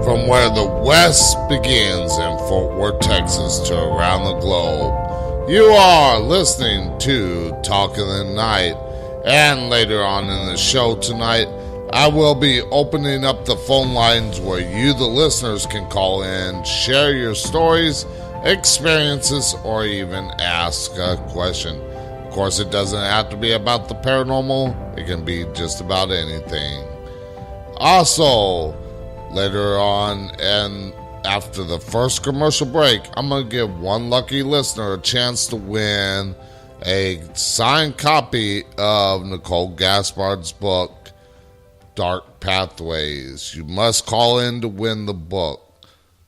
From where the West begins in Fort Worth, Texas to around the globe, you are listening to Talk in the Night. And later on in the show tonight, I will be opening up the phone lines where you, the listeners, can call in, share your stories, experiences, or even ask a question. Of course, it doesn't have to be about the paranormal. It can be just about anything. Also, later on and after the first commercial break, I'm going to give one lucky listener a chance to win a signed copy of Nicole Gaspard's book, Dark Pathways. You must call in to win the book.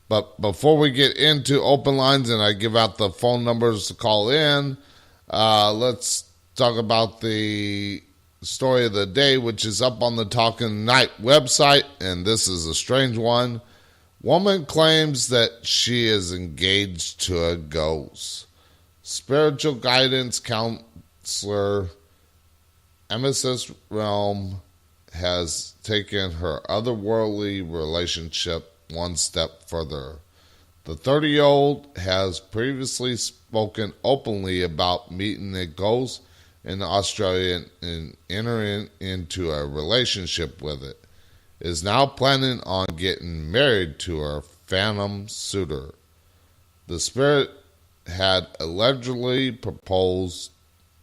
But before we get into open lines and I give out the phone numbers to call in, let's talk about the story of the day, which is up on the Talking Night website, and this is a strange one. Woman claims that she is engaged to a ghost. Spiritual guidance counselor Emesis Realm has taken her otherworldly relationship one step further. The 30-year-old has previously spoken openly about meeting a ghost in Australia and entering into a relationship with it. Is now planning on getting married to her phantom suitor. The spirit had allegedly proposed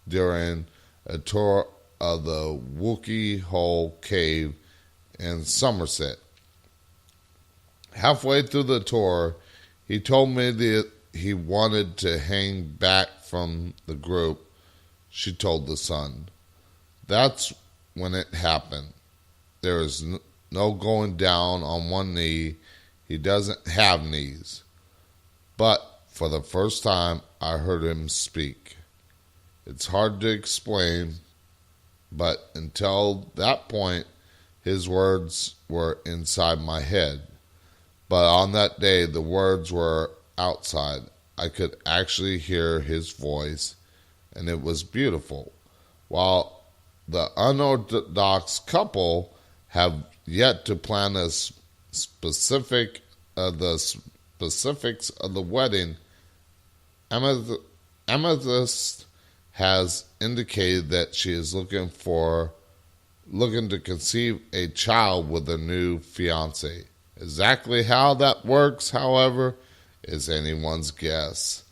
during a tour of the Wookiee Hole Cave in Somerset. Halfway through the tour, he told me that he wanted to hang back from the group, she told The Sun. That's when it happened. There is no going down on one knee. He doesn't have knees. But for the first time, I heard him speak. It's hard to explain, but until that point, his words were inside my head. But on that day, the words were outside. I could actually hear his voice, and it was beautiful. While the unorthodox couple have yet to plan the specifics of the wedding, Amethyst has indicated that she is looking to conceive a child with her new fiance. Exactly how that works, however, is anyone's guess.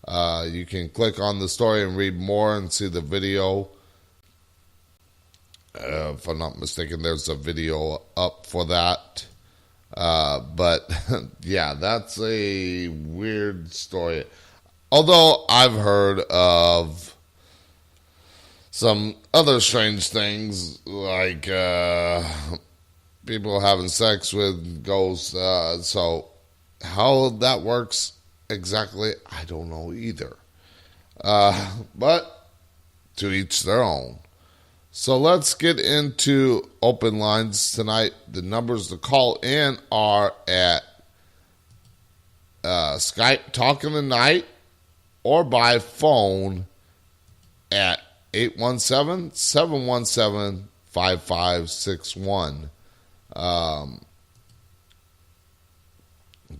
You can click on the story and read more and see the video. If I'm not mistaken, there's a video up for that. But yeah, that's a weird story. Although I've heard of some other strange things, like people having sex with ghosts. So how that works exactly, I don't know either. But to each their own. So let's get into open lines tonight. The numbers to call in are at Skype Talk in the Night or by phone at 817-717-5561.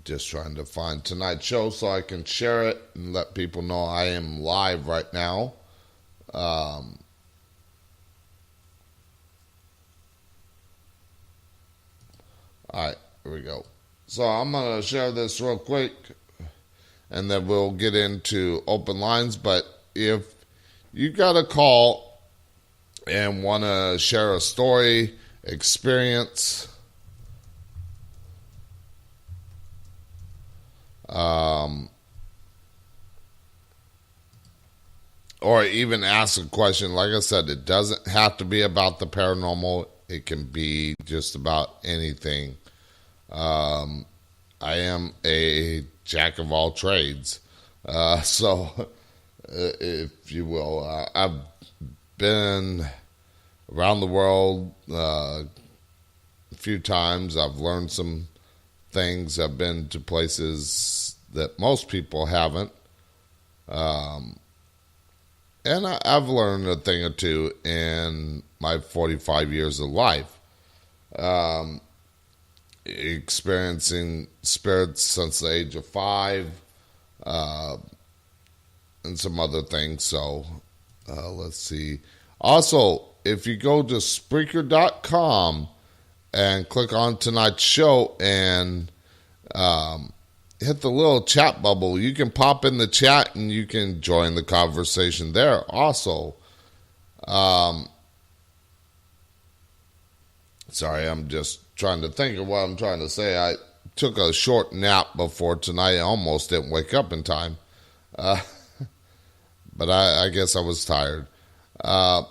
Just trying to find tonight's show so I can share it and let people know I am live right now. Alright, here we go. So I'm going to share this real quick and then we'll get into open lines. But if you got a call and want to share a story, experience, or even ask a question, like I said, it doesn't have to be about the paranormal. It can be just about anything. I am a jack of all trades. So, if you will, I've been around the world a few times. I've learned some things. I've been to places that most people haven't. And I've learned a thing or two in my 45 years of life. experiencing spirits since the age of 5, and some other things. So let's see. Also, if you go to Spreaker.com and click on tonight's show and hit the little chat bubble, you can pop in the chat and you can join the conversation there. Also, sorry, I'm just trying to think of what I'm trying to say. I took a short nap before tonight. I almost didn't wake up in time. But I guess I was tired. But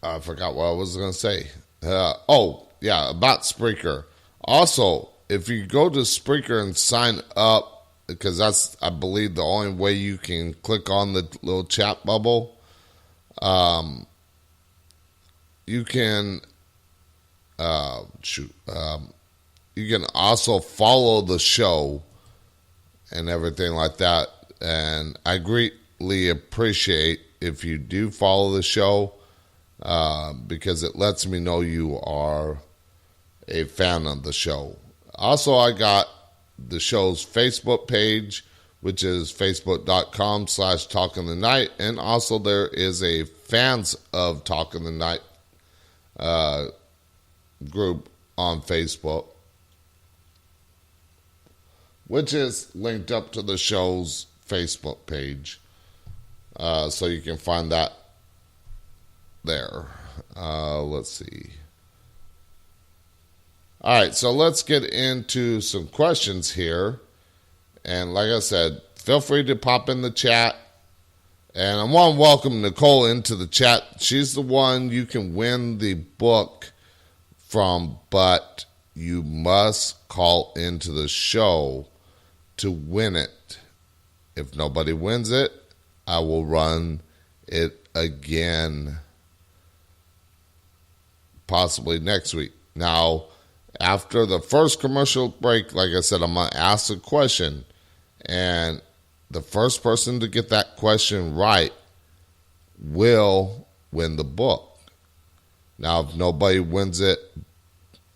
I forgot what I was going to say. About Spreaker. Also, if you go to Spreaker and sign up, because that's, I believe, the only way you can click on the little chat bubble, you can you can also follow the show and everything like that. And I greatly appreciate if you do follow the show, because it lets me know you are a fan of the show. Also, I got the show's Facebook page, which is facebook.com/talkinthe.night. And also there is a fans of Talking the Night group on Facebook, which is linked up to the show's Facebook page. So you can find that there. Let's see. All right, so let's get into some questions here. And like I said, feel free to pop in the chat. And I want to welcome Nicole into the chat. She's the one you can win the book from, but you must call into the show to win it. If nobody wins it, I will run it again, possibly next week. Now, after the first commercial break, like I said, I'm going to ask a question, and the first person to get that question right will win the book. Now, if nobody wins it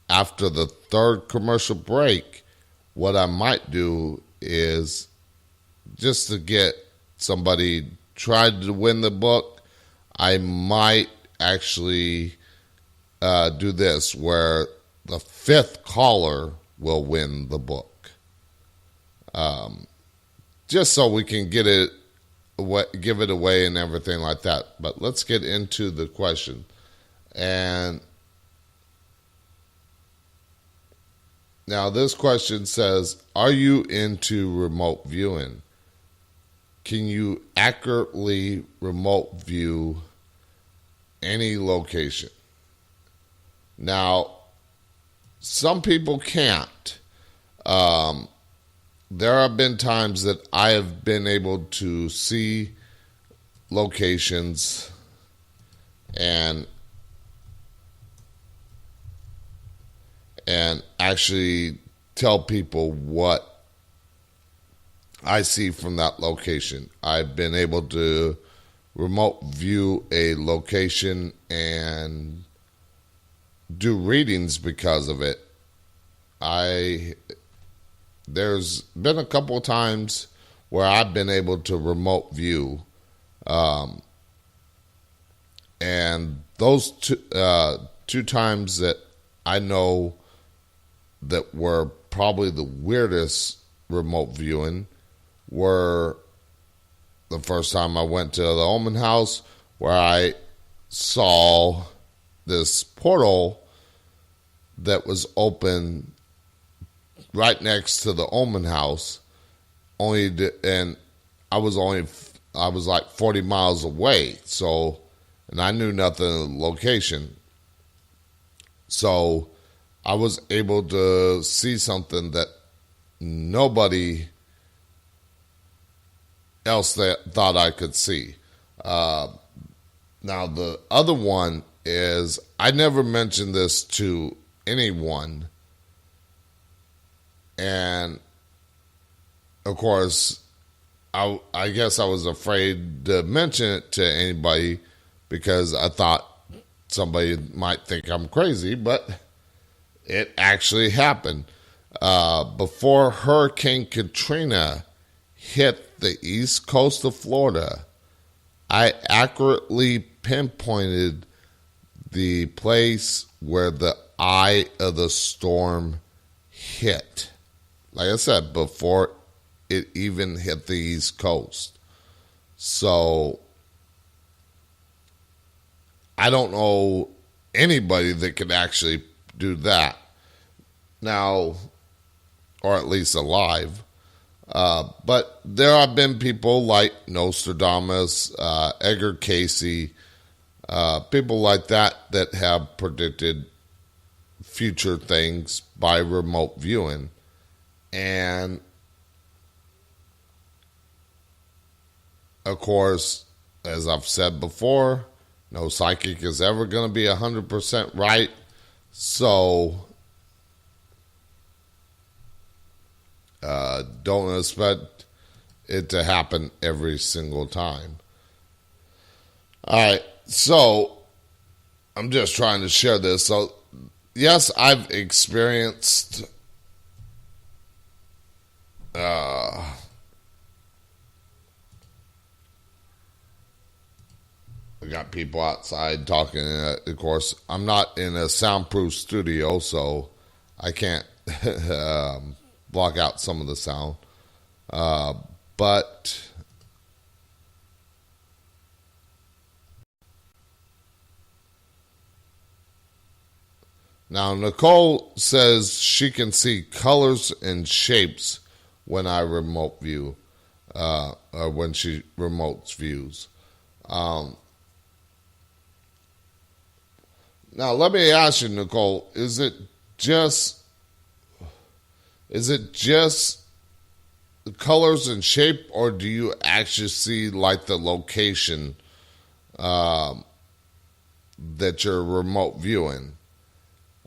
after the third commercial break, what I might do is, just to get somebody tried to win the book, I might actually do this, where the fifth caller will win the book. Just so we can give it away and everything like that. But let's get into the question. And now this question says, are you into remote viewing? Can you accurately remote view any location? Now, some people can't. There have been times that I have been able to see locations and actually tell people what I see from that location. I've been able to remote view a location and do readings because of it. There's been a couple of times where I've been able to remote view, and those two times that I know that were probably the weirdest remote viewing were the first time I went to the Omen house, where I saw this portal that was open right next to the Omen house, and I was like 40 miles away, so, and I knew nothing of the location, so I was able to see something that nobody else that thought I could see. Now the other one is, I never mentioned this to anyone, and of course I guess I was afraid to mention it to anybody, because I thought somebody might think I'm crazy, but it actually happened. Before Hurricane Katrina hit the east coast of Florida, I accurately pinpointed the place where the eye of the storm hit. Like I said, before it even hit the East Coast. So I don't know anybody that could actually do that now, or at least alive. But there have been people like Nostradamus, Edgar Casey, people like that have predicted future things by remote viewing. And of course, as I've said before, no psychic is ever going to be 100% right. So don't expect it to happen every single time. All right, so I'm just trying to share this. So yes, I've experienced I got people outside talking. Of course, I'm not in a soundproof studio, so I can't block out some of the sound. But now Nicole says she can see colors and shapes when I remote view, or when she remotes views. Now, let me ask you, Nicole, is it just the colors and shape, or do you actually see like the location that you're remote viewing?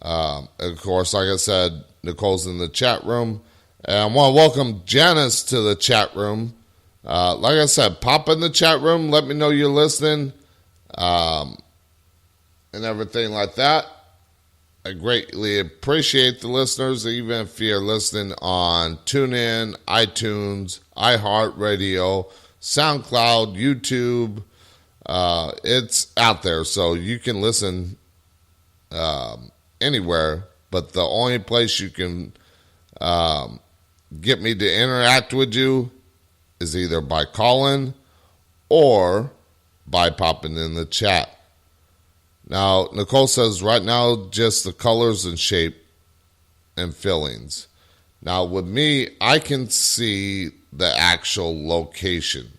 Of course, like I said, Nicole's in the chat room, and I want to welcome Janice to the chat room. Like I said, pop in the chat room, let me know you're listening. And everything like that. I greatly appreciate the listeners, even if you're listening on TuneIn, iTunes, iHeartRadio, SoundCloud, YouTube. It's out there, so you can listen anywhere. But the only place you can get me to interact with you is either by calling or by popping in the chat. Now, Nicole says right now, just the colors and shape and fillings. Now, with me, I can see the actual location.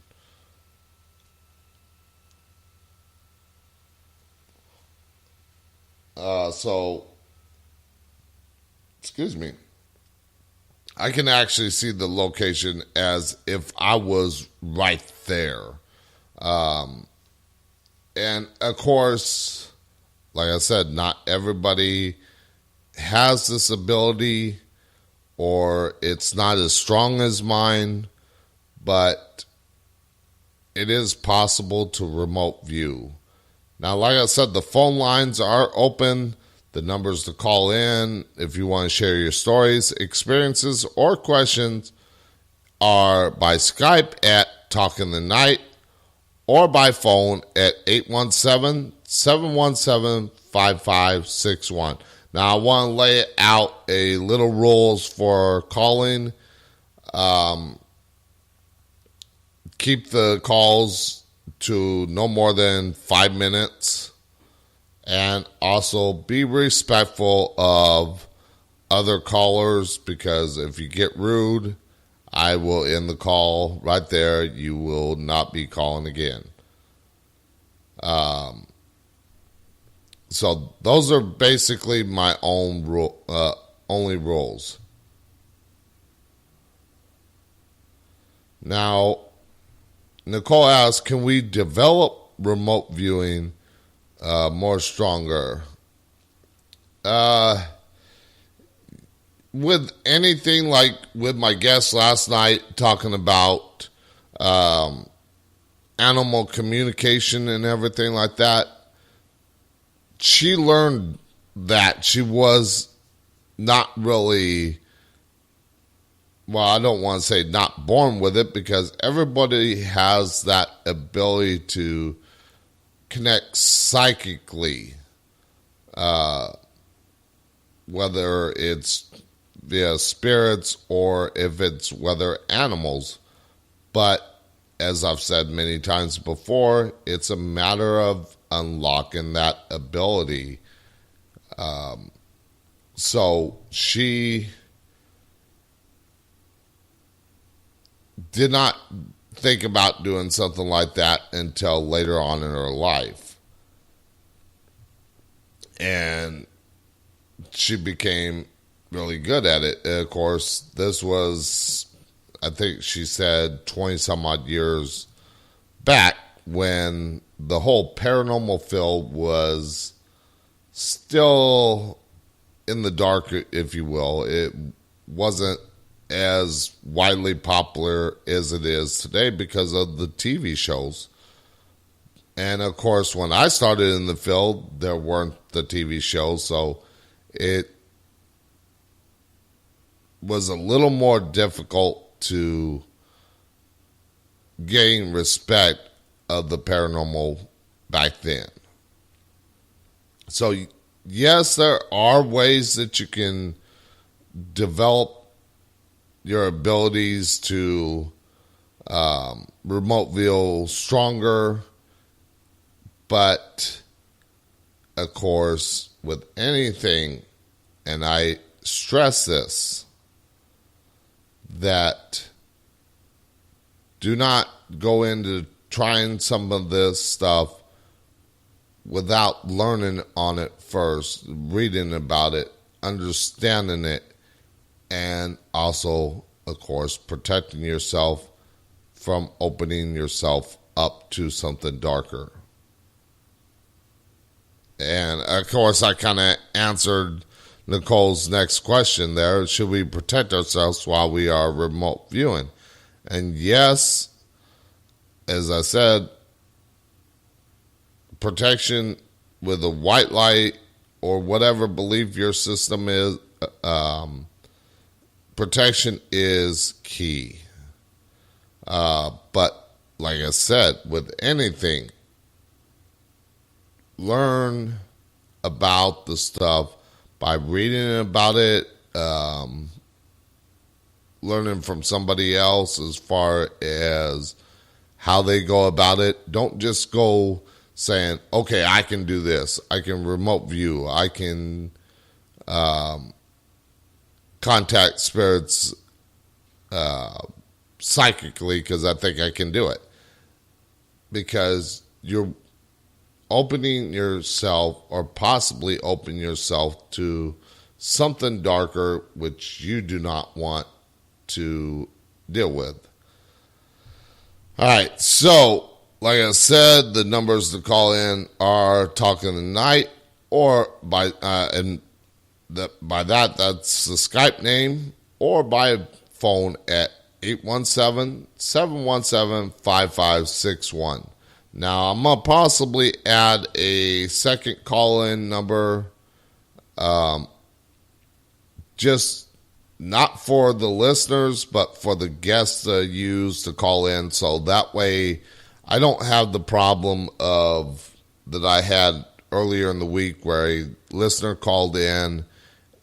Excuse me. I can actually see the location as if I was right there. And, of course, like I said, not everybody has this ability, or it's not as strong as mine, but it is possible to remote view. Now, like I said, the phone lines are open. The numbers to call in if you want to share your stories, experiences, or questions are by Skype at Talking the Night, or by phone at 817-717-5561. Now, I want to lay out a little rules for calling. Keep the calls to no more than 5 minutes. And also be respectful of other callers, because if you get rude, I will end the call right there. You will not be calling again. So those are basically my own only rules. Now, Nicole asks, can we develop remote viewing more stronger? With anything, like with my guest last night talking about animal communication and everything like that, she learned that she was not really, well, I don't want to say not born with it, because everybody has that ability to connect psychically, whether it's via spirits or if it's whether animals. But as I've said many times before, it's a matter of unlocking that ability. So she did not think about doing something like that until later on in her life. And she became really good at it. And of course, this was, I think she said, 20 some odd years back, when the whole paranormal field was still in the dark, if you will. It wasn't as widely popular as it is today because of the TV shows. And of course, when I started in the field, there weren't the TV shows, so it was a little more difficult to gain respect of the paranormal back then. So yes, there are ways that you can develop your abilities to remote view stronger, but of course, with anything, and I stress this, that do not go into trying some of this stuff without learning on it first, reading about it, understanding it, and also, of course, protecting yourself from opening yourself up to something darker. And of course, I kind of answered Nicole's next question there. Should we protect ourselves while we are remote viewing? And yes, as I said, protection with a white light or whatever belief your system is, protection is key. But like I said, with anything, learn about the stuff by reading about it, learning from somebody else as far as how they go about it. Don't just go saying, okay, I can do this. I can remote view. I can contact spirits psychically because I think I can do it. Because you're opening yourself, or possibly opening yourself to something darker which you do not want to deal with. All right, so like I said, the numbers to call in are Talking Tonight, or by that's the Skype name, or by phone at 817-717-5561. Now, I'm going to possibly add a second call-in number, just not for the listeners, but for the guests to use to call in. So that way, I don't have the problem of that I had earlier in the week where a listener called in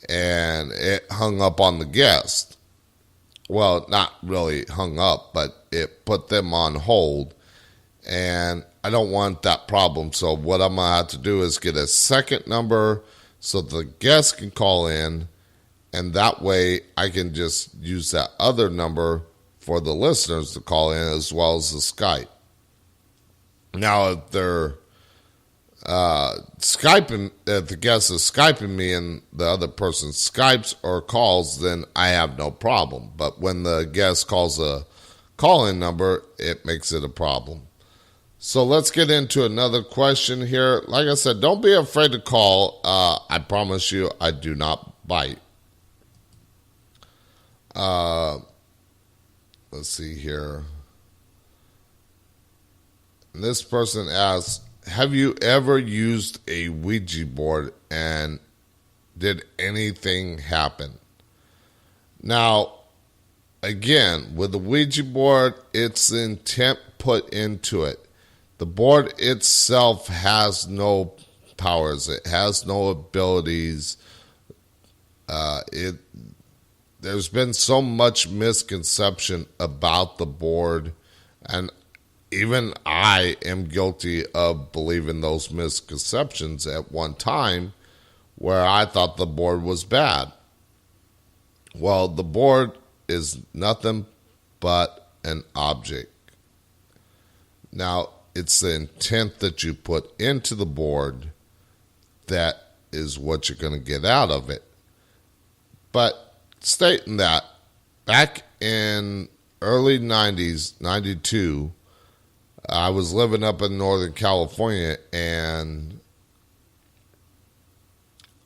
and it hung up on the guest. Well, not really hung up, but it put them on hold. And I don't want that problem. So what I'm going to have to do is get a second number so the guest can call in. And that way I can just use that other number for the listeners to call in, as well as the Skype. Now, if they're Skyping, if the guest is Skyping me and the other person Skypes or calls, then I have no problem. But when the guest calls a call-in number, it makes it a problem. So let's get into another question here. Like I said, don't be afraid to call. I promise you, I do not bite. Let's see here. And this person asks, have you ever used a Ouija board and did anything happen? Now, again, with the Ouija board, it's the intent put into it. The board itself has no powers. It has no abilities. There's been so much misconception about the board, and even I am guilty of believing those misconceptions at one time where I thought the board was bad. Well, the board is nothing but an object. Now, it's the intent that you put into the board that is what you're going to get out of it. But stating that, back in early 90s, 92, I was living up in Northern California, and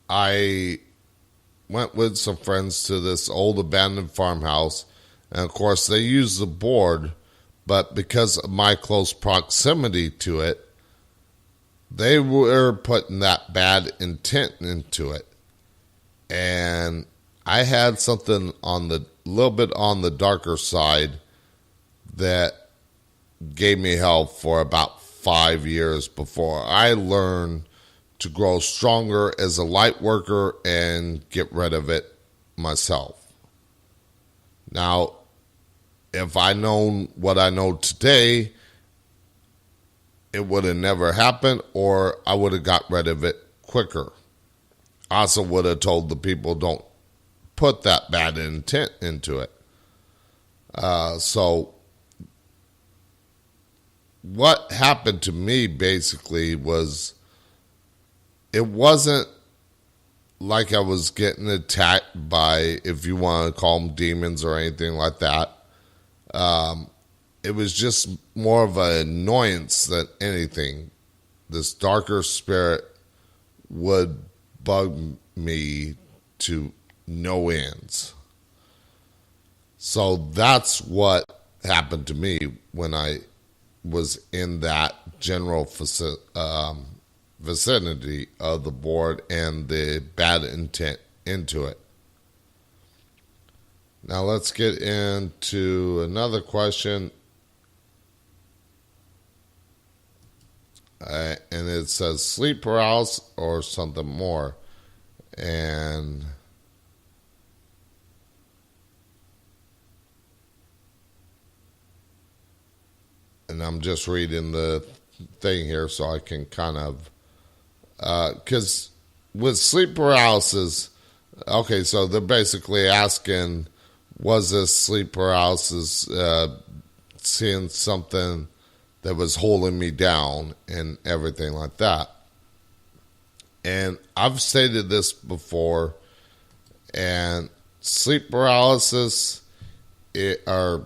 I went with some friends to this old abandoned farmhouse, and of course they used the board, but because of my close proximity to it, they were putting that bad intent into it. And I had something on the little bit on the darker side that gave me hell for about 5 years before I learned to grow stronger as a light worker and get rid of it myself. Now, if I known what I know today, it would have never happened, or I would have got rid of it quicker. I also would have told the people, don't put that bad intent into it. So what happened to me basically was, it wasn't like I was getting attacked by, if you want to call them demons or anything like that. It was just more of an annoyance than anything. This darker spirit would bug me to no ends. So that's what happened to me when I was in that general vicinity of the board and the bad intent into it. Now let's get into another question. And it says sleep paralysis or something more. And I'm just reading the thing here so I can kind of, because with sleep paralysis, okay, so they're basically asking, was this sleep paralysis seeing something that was holding me down and everything like that? And I've stated this before, and sleep paralysis, the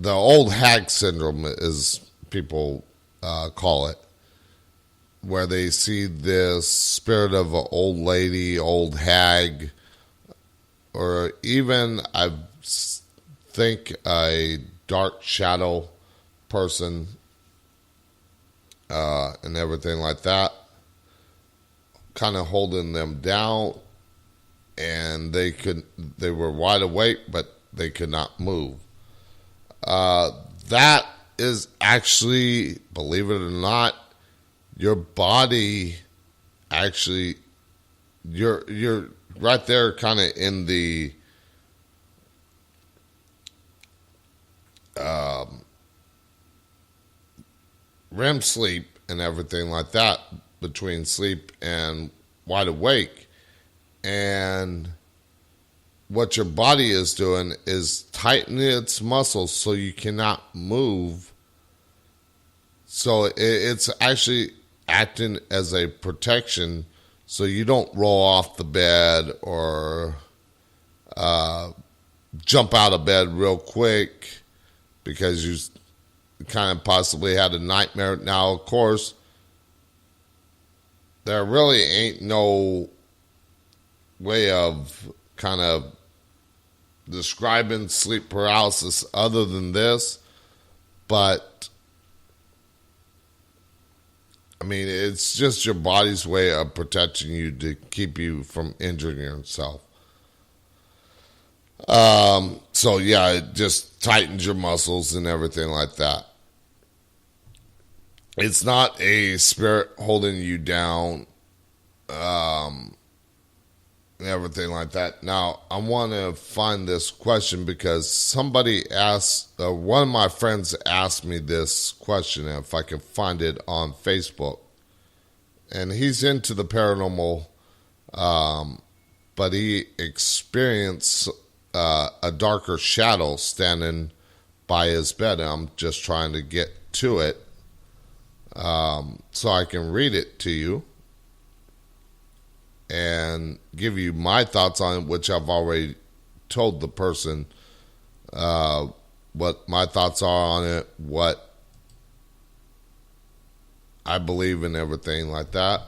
old hag syndrome, as people call it, where they see this spirit of an old lady, old hag, or even I think a dark shadow person, and everything like that, kind of holding them down, and they were wide awake, but they could not move. That is actually, believe it or not, your body actually, you're right there kind of in the REM sleep and everything like that, between sleep and wide awake. And what your body is doing is tightening its muscles so you cannot move. So it's actually acting as a protection so you don't roll off the bed or jump out of bed real quick because you kind of possibly had a nightmare. Now, of course, there really ain't no way of kind of describing sleep paralysis other than this, but mean, it's just your body's way of protecting you to keep you from injuring yourself. So yeah, it just tightens your muscles and everything like that. It's not a spirit holding you down, and everything like that. Now, I want to find this question because somebody asked, one of my friends asked me this question, if I can find it on Facebook. And he's into the paranormal, but he experienced a darker shadow standing by his bed. And I'm just trying to get to it so I can read it to you and give you my thoughts on it, which I've already told the person what my thoughts are on it, what I believe in, everything like that.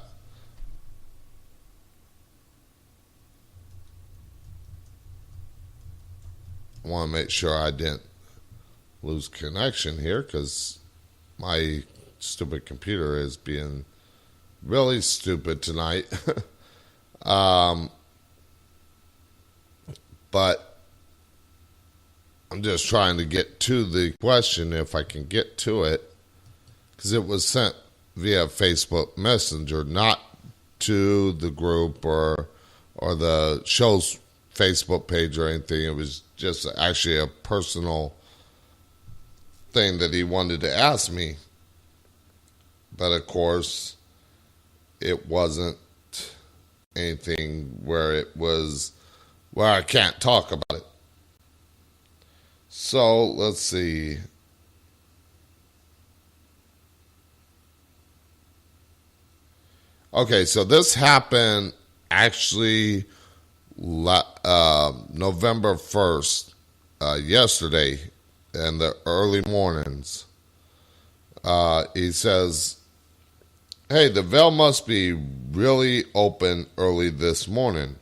I want to make sure I didn't lose connection here because my stupid computer is being really stupid tonight. But I'm just trying to get to the question, if I can get to it, because it was sent via Facebook Messenger, not to the group or the show's Facebook page or anything. It was just actually a personal thing that he wanted to ask me. But of course, it wasn't anything where I can't talk about it. So let's see. Okay, so this happened actually November 1st, yesterday, in the early mornings. He says, "Hey, the veil must be really open early this morning.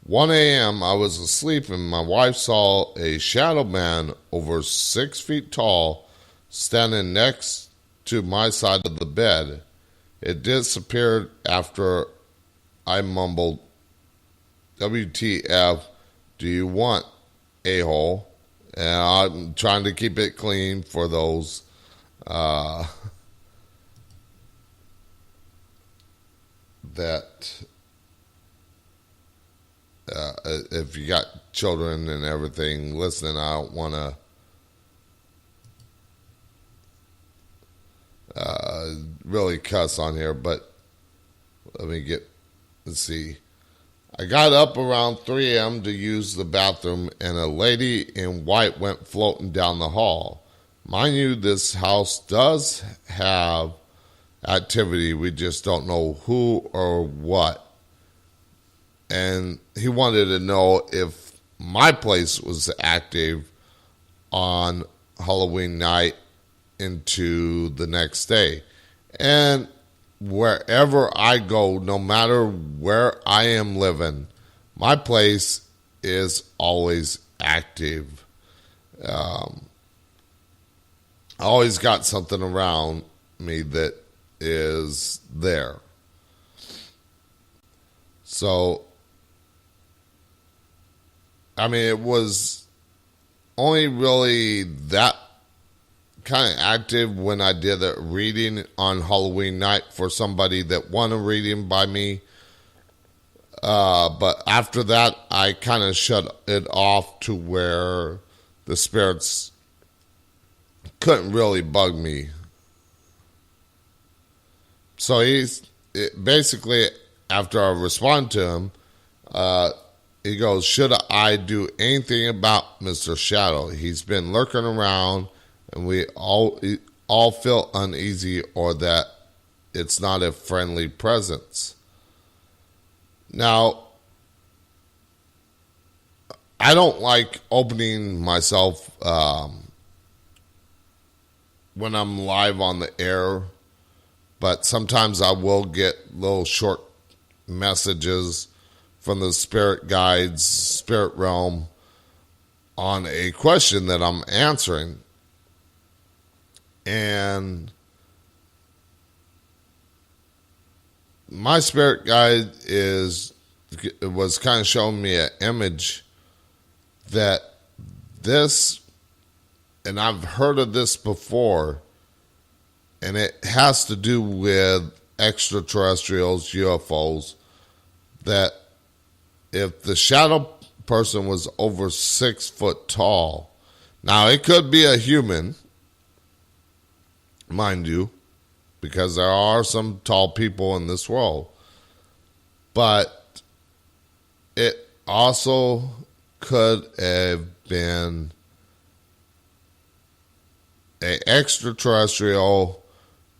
1 a.m., I was asleep and my wife saw a shadow man over 6 feet tall standing next to my side of the bed. It disappeared after I mumbled, 'WTF do you want, a-hole?' And I'm trying to keep it clean for those that if you got children and everything listening, I don't want to really cuss on here, but let's see. I got up around 3 a.m. to use the bathroom, and a lady in white went floating down the hall. Mind you, this house does have activity. We just don't know who or what. And he wanted to know if my place was active on Halloween night into the next day. And wherever I go, no matter where I am living, my place is always active. I always got something around me that is there. So, I mean, it was only really that kind of active when I did a reading on Halloween night for somebody that won a reading by me. But after that, I kind of shut it off to where the spirits couldn't really bug me. So basically, after I respond to him, he goes, "Should I do anything about Mr. Shadow? He's been lurking around, and we all feel uneasy or that it's not a friendly presence." Now, I don't like opening myself when I'm live on the air, but sometimes I will get little short messages from the spirit guides, spirit realm, on a question that I'm answering. And my spirit guide was kind of showing me an image that this, and I've heard of this before, and it has to do with extraterrestrials, UFOs, that if the shadow person was over 6 foot tall, now it could be a human, mind you, because there are some tall people in this world, but it also could have been an extraterrestrial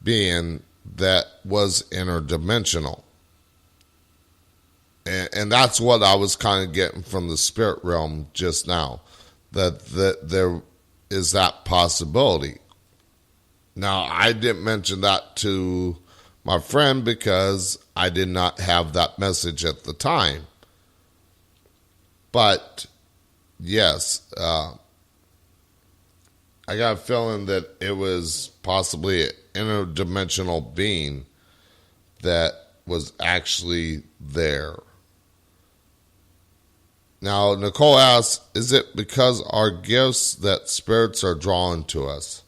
being that was interdimensional. And that's what I was kind of getting from the spirit realm just now, that there is that possibility. Now, I didn't mention that to my friend because I did not have that message at the time. But, yes, I got a feeling that it was possibly an interdimensional being that was actually there. Now, Nicole asks, is it because our gifts that spirits are drawn to us?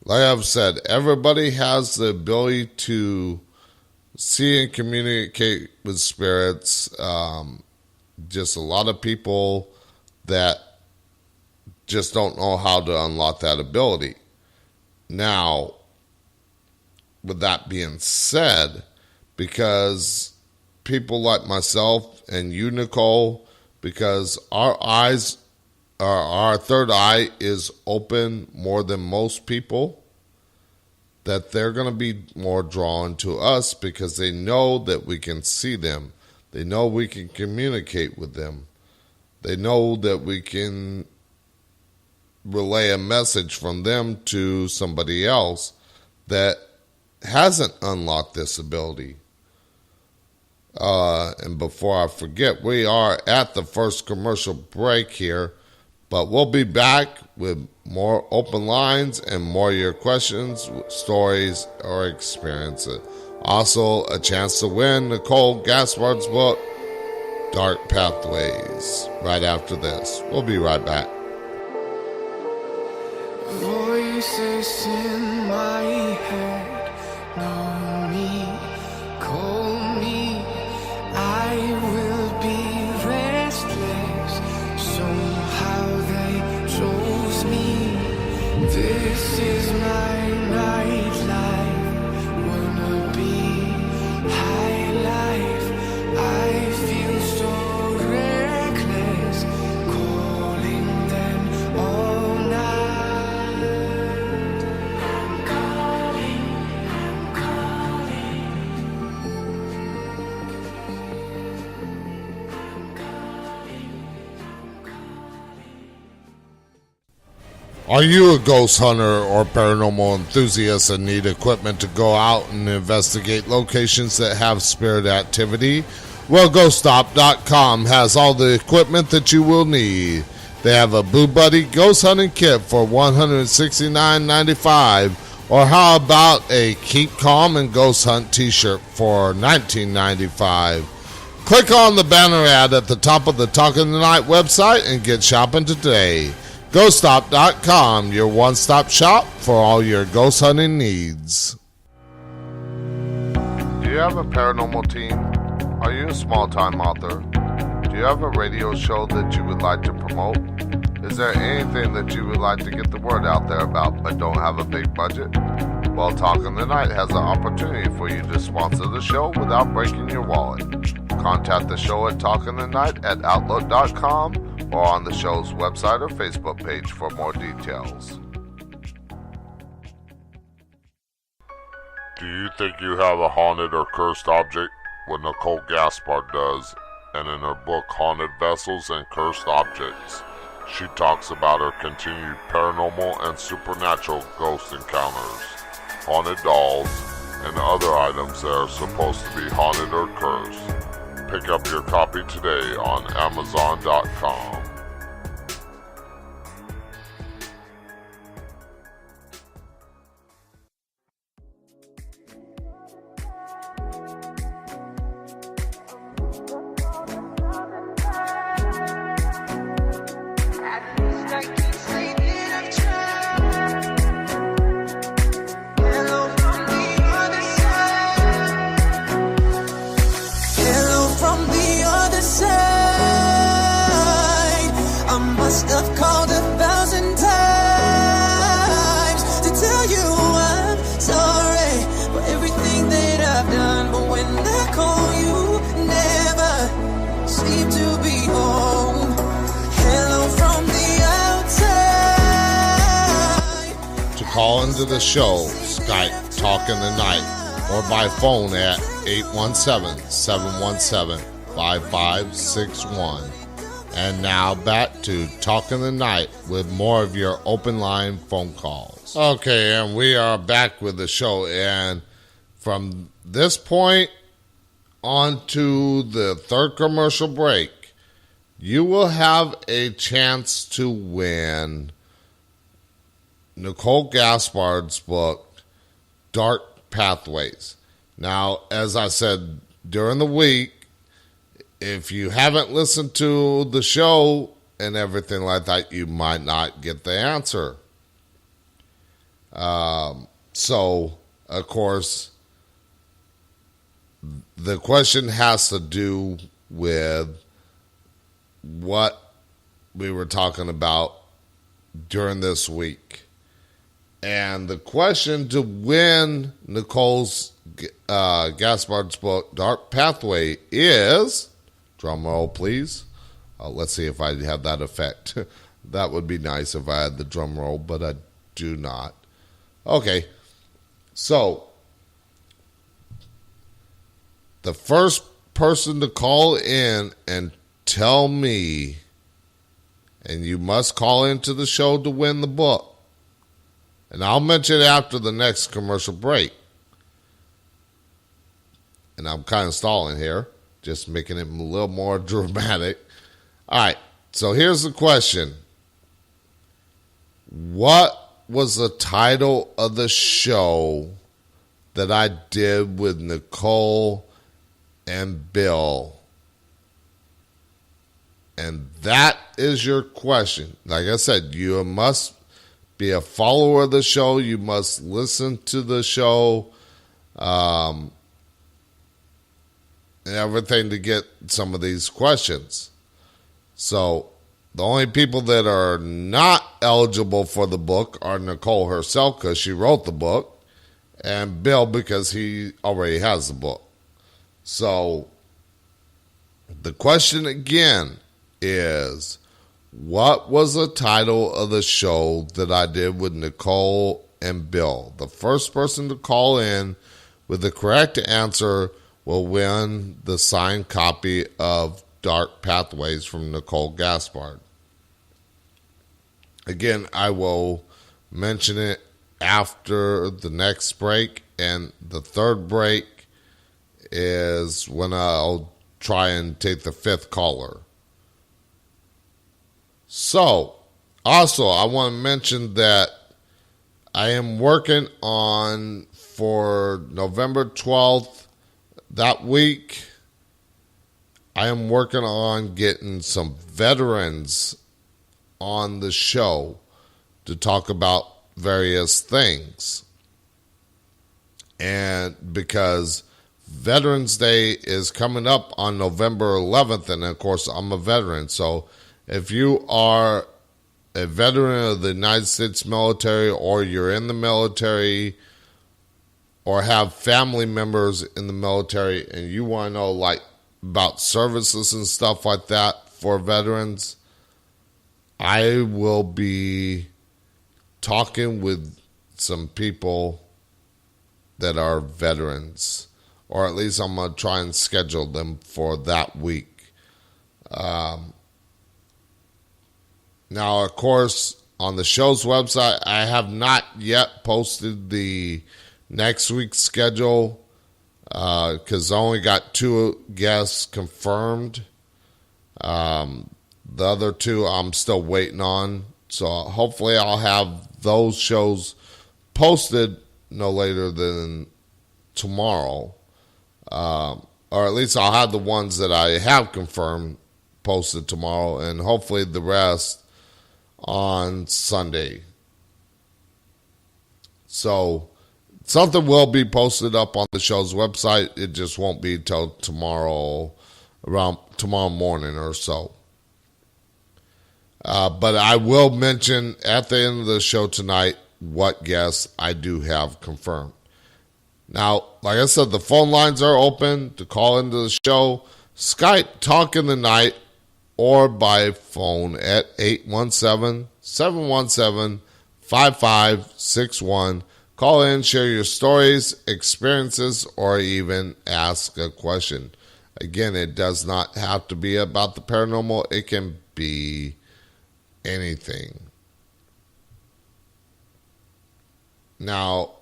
Like I've said, everybody has the ability to see and communicate with spirits. Just a lot of people that just don't know how to unlock that ability. Now, with that being said, because people like myself and you, Nicole, because our third eye is open more than most people, that they're going to be more drawn to us because they know that we can see them. They know we can communicate with them. They know that we can relay a message from them to somebody else that hasn't unlocked this ability. And before I forget, we are at the first commercial break here, but we'll be back with more open lines and more of your questions, stories, or experiences. Also, a chance to win Nicole Gaspard's book, Dark Pathways, right after this. We'll be right back. Voices in my head know me, call me. I will be restless. Somehow they chose me. This is my nightlife. Wanna be high life. I feel so reckless, calling them all night. I'm calling, I'm calling. Are you a ghost hunter or paranormal enthusiast and need equipment to go out and investigate locations that have spirit activity? Well, GhostStop.com has all the equipment that you will need. They have a Boo Buddy ghost hunting kit for $169.95, or how about a Keep Calm and Ghost Hunt t-shirt for $19.95. Click on the banner ad at the top of the Talking Tonight website and get shopping today. GhostStop.com, your one-stop shop for all your ghost hunting needs. Do you have a paranormal team? Are you a small-time author? Do you have a radio show that you would like to promote? Is there anything that you would like to get the word out there about but don't have a big budget? Well, Talking Tonight has an opportunity for you to sponsor the show without breaking your wallet. Contact the show at talkingtonight@outlook.com or on the show's website or Facebook page for more details. Do you think you have a haunted or cursed object? Well, Nicole Gaspard does, and in her book Haunted Vessels and Cursed Objects, she talks about her continued paranormal and supernatural ghost encounters, haunted dolls, and other items that are supposed to be haunted or cursed. Pick up your copy today on Amazon.com. call into the show, Skype Talk in the Night, or by phone at 817-717-5561. And now back to Talk in the Night with more of your open line phone calls. Okay, and we are back with the show. And from this point on to the third commercial break, you will have a chance to win Nicole Gaspard's book, Dark Pathways. Now, as I said during the week, if you haven't listened to the show and everything like that, you might not get the answer. So, of course, the question has to do with what we were talking about during this week. And the question to win Nicole's Gaspard's book, Dark Pathway, is, drum roll please. Let's see if I have that effect. That would be nice if I had the drum roll, but I do not. Okay, so the first person to call in and tell me, and you must call into the show to win the book, and I'll mention it after the next commercial break. And I'm kind of stalling here, just making it a little more dramatic. All right, so here's the question. What was the title of the show that I did with Nicole and Bill? And that is your question. Like I said, you must be a follower of the show. You must listen to the show and everything to get some of these questions. So the only people that are not eligible for the book are Nicole herself, because she wrote the book, and Bill, because he already has the book. So the question again is, what was the title of the show that I did with Nicole and Bill? The first person to call in with the correct answer will win the signed copy of Dark Pathways from Nicole Gaspard. Again, I will mention it after the next break, and the third break is when I'll try and take the fifth caller. So, also, I want to mention that I am working on, for November 12th, that week, I am working on getting some veterans on the show to talk about various things. And because Veterans Day is coming up on November 11th, and of course, I'm a veteran, so if you are a veteran of the United States military, or you're in the military, or have family members in the military, and you want to know like about services and stuff like that for veterans, I will be talking with some people that are veterans, or at least I'm going to try and schedule them for that week. Now, of course, on the show's website, I have not yet posted the next week's schedule because I only got 2 guests confirmed. The other 2 I'm still waiting on. So hopefully I'll have those shows posted no later than tomorrow. Or at least I'll have the ones that I have confirmed posted tomorrow, and hopefully the rest on Sunday. So something will be posted up on the show's website. It just won't be till tomorrow, around tomorrow morning or so. But I will mention at the end of the show tonight what guests I do have confirmed. Now, like I said, the phone lines are open to call into the show. Skype Talk in the Night, or by phone at 817-717-5561. 5561. Call in, share your stories, experiences, or even ask a question. Again, it does not have to be about the paranormal. It can be anything. Now,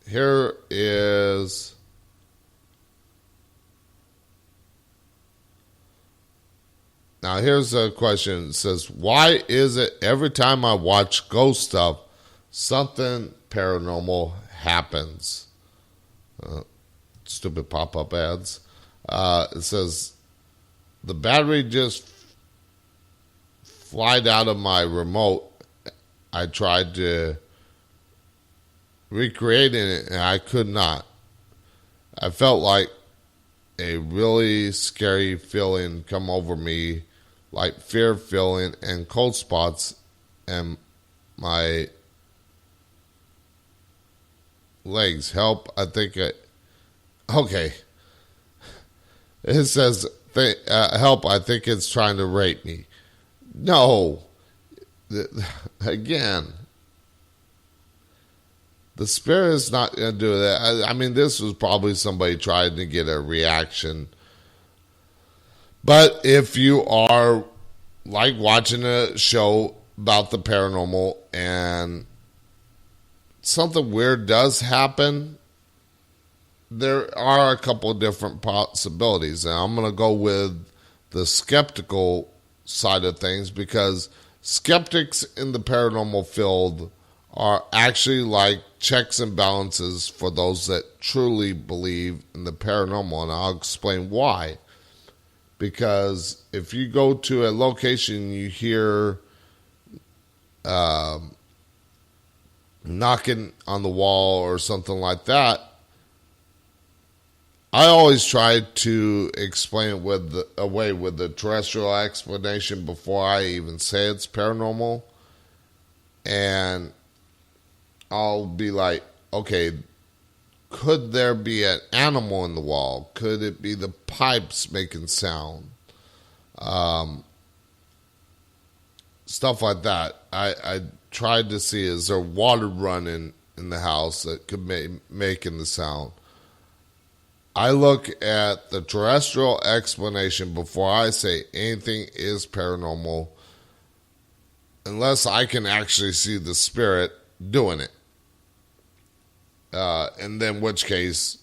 here's a question. It says, why is it every time I watch ghost stuff, something paranormal happens? Stupid pop-up ads. It says, the battery just flied out of my remote. I tried to recreate it and I could not. I felt like a really scary feeling come over me, like fear feeling and cold spots and my legs. Help, I think okay. It says, help, I think it's trying to rape me. No. Again, the spirit is not going to do that. I mean, this was probably somebody trying to get a reaction. But if you are like watching a show about the paranormal and something weird does happen, there are a couple of different possibilities. And I'm going to go with the skeptical side of things, because skeptics in the paranormal field are actually like checks and balances for those that truly believe in the paranormal. And I'll explain why. Because if you go to a location, you hear knocking on the wall or something like that, I always try to explain it away with the terrestrial explanation before I even say it's paranormal. And I'll be like, okay, could there be an animal in the wall? Could it be the pipes making sound? Stuff like that. I tried to see, is there water running in the house that could making the sound? I look at the terrestrial explanation before I say anything is paranormal, unless I can actually see the spirit doing it. And then, in which case,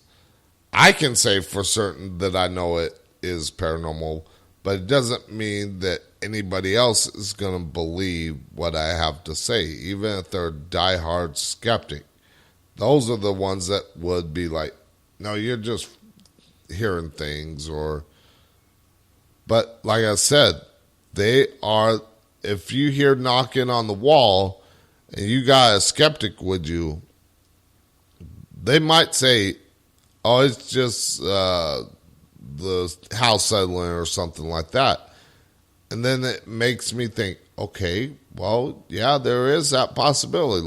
I can say for certain that I know it is paranormal, but it doesn't mean that anybody else is going to believe what I have to say, even if they're a diehard skeptic. Those are the ones that would be like, no, you're just hearing things. But like I said, they are, if you hear knocking on the wall and you got a skeptic with you, they might say, oh, it's just the house settling or something like that. And then it makes me think, okay, well, yeah, there is that possibility.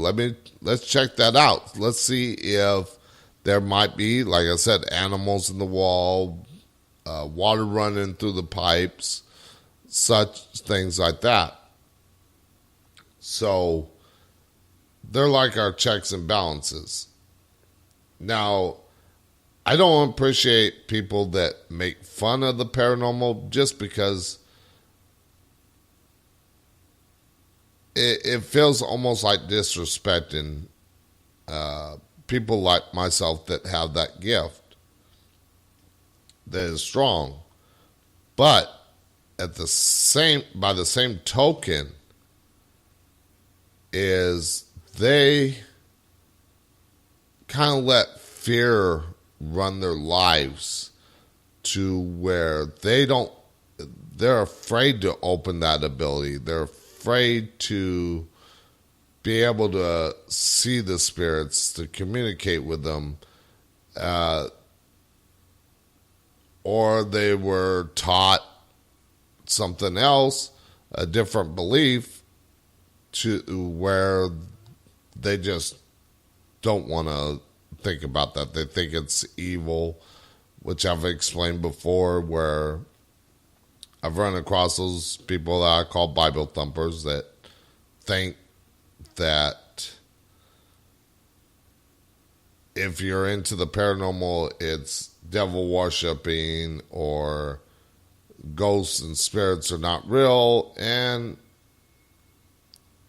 Let's check that out. Let's see if there might be, like I said, animals in the wall, water running through the pipes, such things like that. So they're like our checks and balances. Now, I don't appreciate people that make fun of the paranormal just because it feels almost like disrespecting people like myself that have that gift that is strong. But by the same token, is they kind of let fear run their lives to where they're afraid to open that ability. They're afraid to be able to see the spirits, to communicate with them, or they were taught something else, a different belief, to where they just don't want to think about that. They think it's evil, which I've explained before, where I've run across those people that I call Bible thumpers that think that if you're into the paranormal, it's devil worshiping or ghosts and spirits are not real. And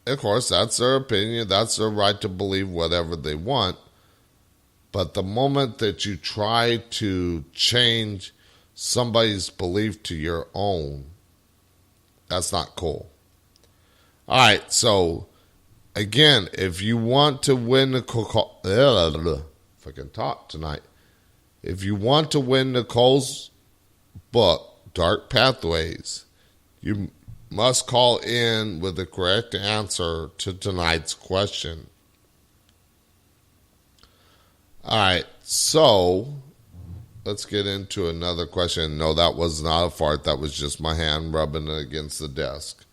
of course, that's their opinion. That's their right to believe whatever they want. But the moment that you try to change somebody's belief to your own, that's not cool. All right, so again, if you want to win the if I can talk tonight, if you want to win Nicole's book, Dark Pathways, you must call in with the correct answer to tonight's question. All right, so let's get into another question. No, that was not a fart. That was just my hand rubbing against the desk.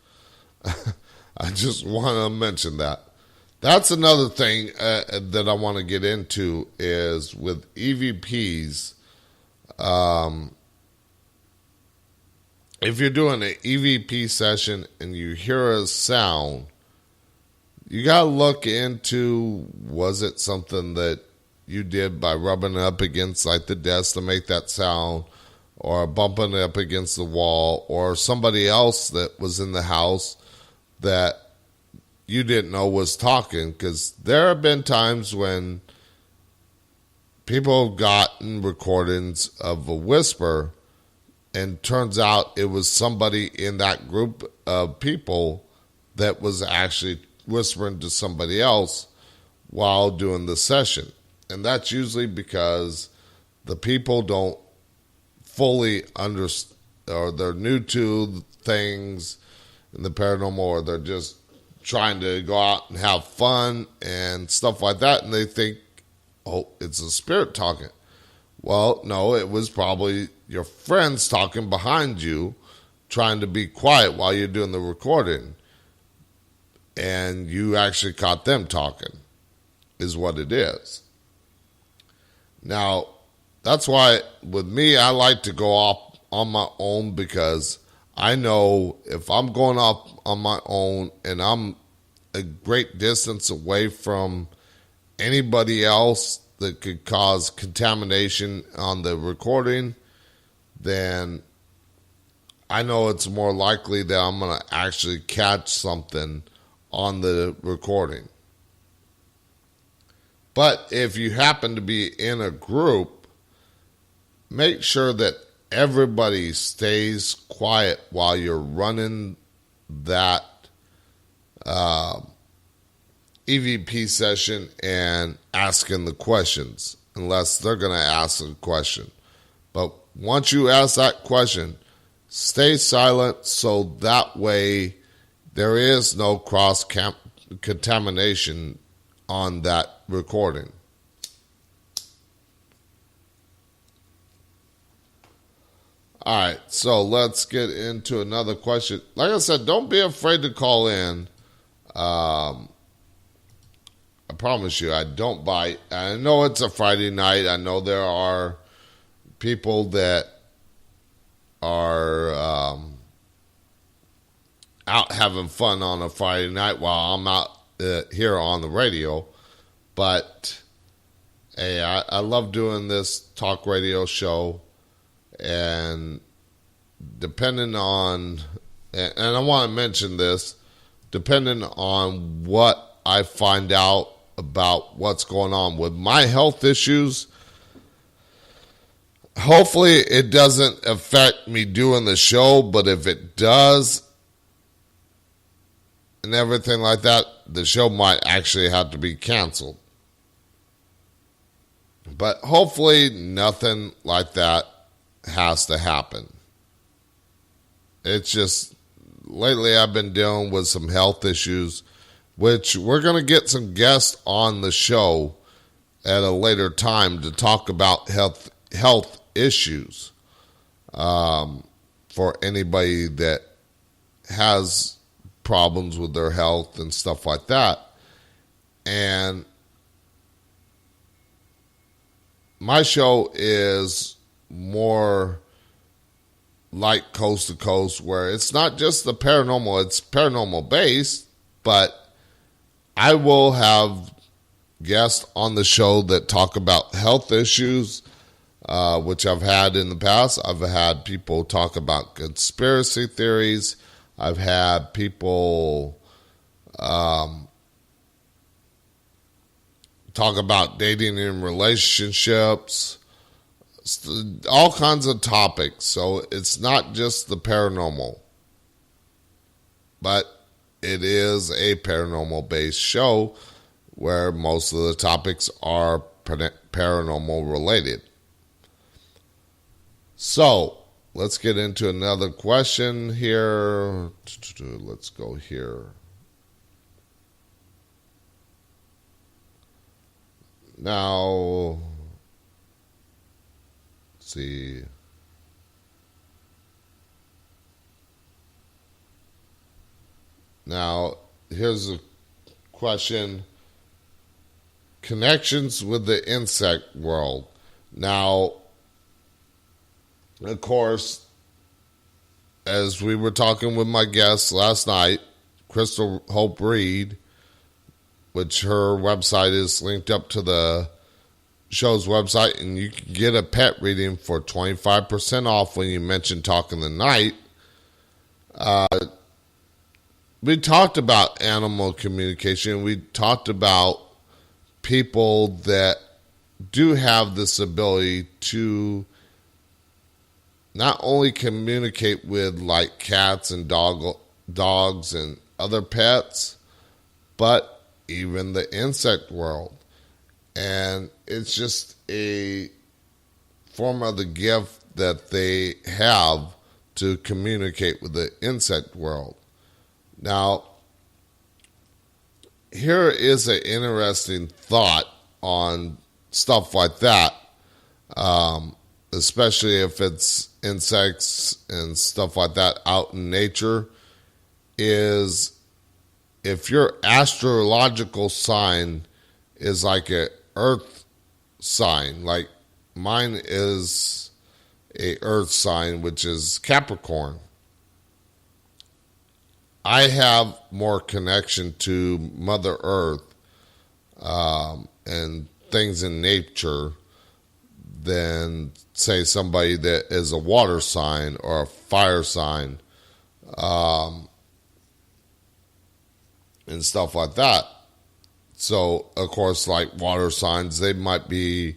I just want to mention that. That's another thing that I want to get into is with EVPs. If you're doing an EVP session and you hear a sound, you got to look into, was it something that you did by rubbing it up against like the desk to make that sound, or bumping it up against the wall, or somebody else that was in the house that you didn't know was talking? Because there have been times when people have gotten recordings of a whisper, and turns out it was somebody in that group of people that was actually whispering to somebody else while doing the session. And that's usually because the people don't fully understand, or they're new to things in the paranormal, or they're just trying to go out and have fun and stuff like that, and they think, oh, it's a spirit talking. Well, no, it was probably your friends talking behind you, trying to be quiet while you're doing the recording, and you actually caught them talking, is what it is. Now, that's why with me, I like to go off on my own, because I know if I'm going off on my own and I'm a great distance away from anybody else that could cause contamination on the recording, then I know it's more likely that I'm going to actually catch something on the recording. But if you happen to be in a group, make sure that everybody stays quiet while you're running that EVP session and asking the questions, unless they're going to ask a question. But once you ask that question, stay silent, so that way there is no cross-contamination on that recording. All right, so let's get into another question. Like I said, don't be afraid to call in. I promise you, I don't bite. I know it's a Friday night. I know there are people that are out having fun on a Friday night while I'm out here on the radio. But, hey, I love doing this talk radio show. And depending on, and I want to mention this, depending on what I find out about what's going on with my health issues, hopefully it doesn't affect me doing the show, but if it does and everything like that, the show might actually have to be canceled. But hopefully nothing like that has to happen. It's just, lately I've been dealing with some health issues, which we're going to get some guests on the show at a later time to talk about health issues for anybody that has problems with their health and stuff like that. And my show is more like Coast to Coast, where it's not just the paranormal, it's paranormal based, but I will have guests on the show that talk about health issues, which I've had in the past. I've had people talk about conspiracy theories. I've had people talk about dating and relationships, all kinds of topics. So it's not just the paranormal, but it is a paranormal based show where most of the topics are paranormal related. So let's get into another question here. Let's go here. Now, let's see. Now, here's a question. Connections with the insect world. Now, of course, as we were talking with my guest last night, Crystal Hope Reed, which her website is linked up to the show's website, and you can get a pet reading for 25% off when you mention Talking the Night. We talked about animal communication. We talked about people that do have this ability to not only communicate with like cats and dogs and other pets, but even the insect world. And it's just a form of the gift that they have to communicate with the insect world. Now, here is an interesting thought on stuff like that, especially if it's insects and stuff like that out in nature, is if your astrological sign is like a earth sign, like mine is a earth sign, which is Capricorn, I have more connection to Mother Earth and things in nature than, say, somebody that is a water sign or a fire sign and stuff like that. So, of course, like water signs, they might be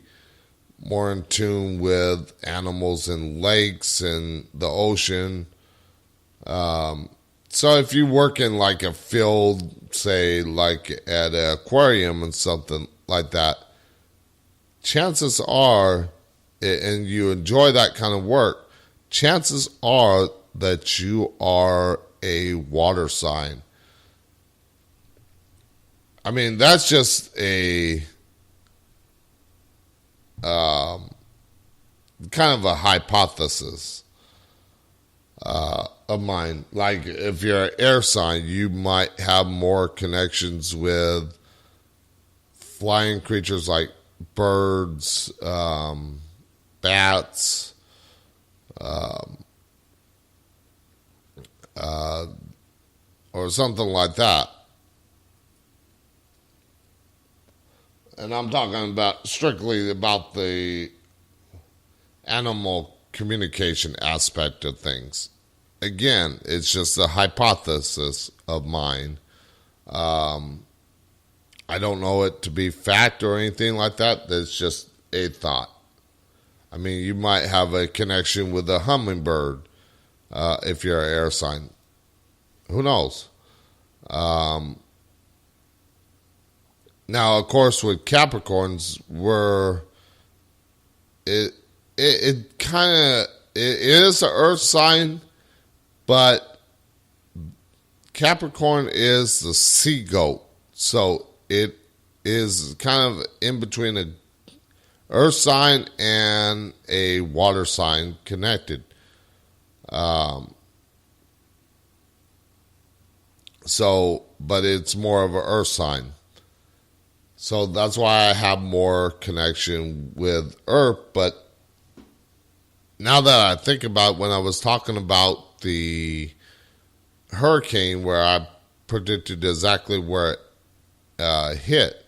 more in tune with animals in lakes and the ocean. So if you work in like a field, say like at an aquarium and something like that, chances are, and you enjoy that kind of work, chances are that you are a water sign. I mean, that's just a kind of a hypothesis of mine. Like if you're an air sign, you might have more connections with flying creatures like birds, bats, or something like that. And I'm talking about strictly about the animal communication aspect of things. Again, it's just a hypothesis of mine. I don't know it to be fact or anything like that. That's just a thought. I mean, you might have a connection with a hummingbird if you're an air sign. Who knows? Now, of course, with Capricorns, it is an earth sign, but Capricorn is the sea goat. So it is kind of in between a earth sign and a water sign connected. But it's more of an earth sign. So that's why I have more connection with Earth. But now that I think about when I was talking about the hurricane where I predicted exactly where hit,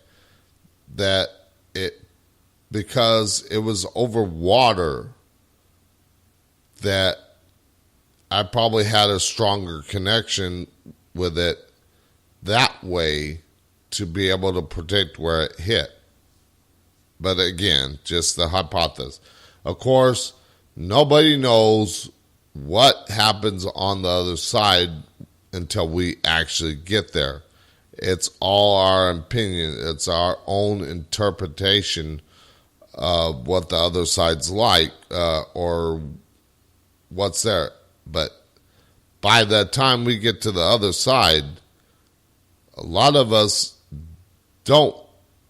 that because it was over water, that I probably had a stronger connection with it that way to be able to predict where it hit. But again, just the hypothesis. Of course, nobody knows what happens on the other side until we actually get there. It's all our opinion. It's our own interpretation of what the other side's like, or what's there. But by the time we get to the other side, a lot of us don't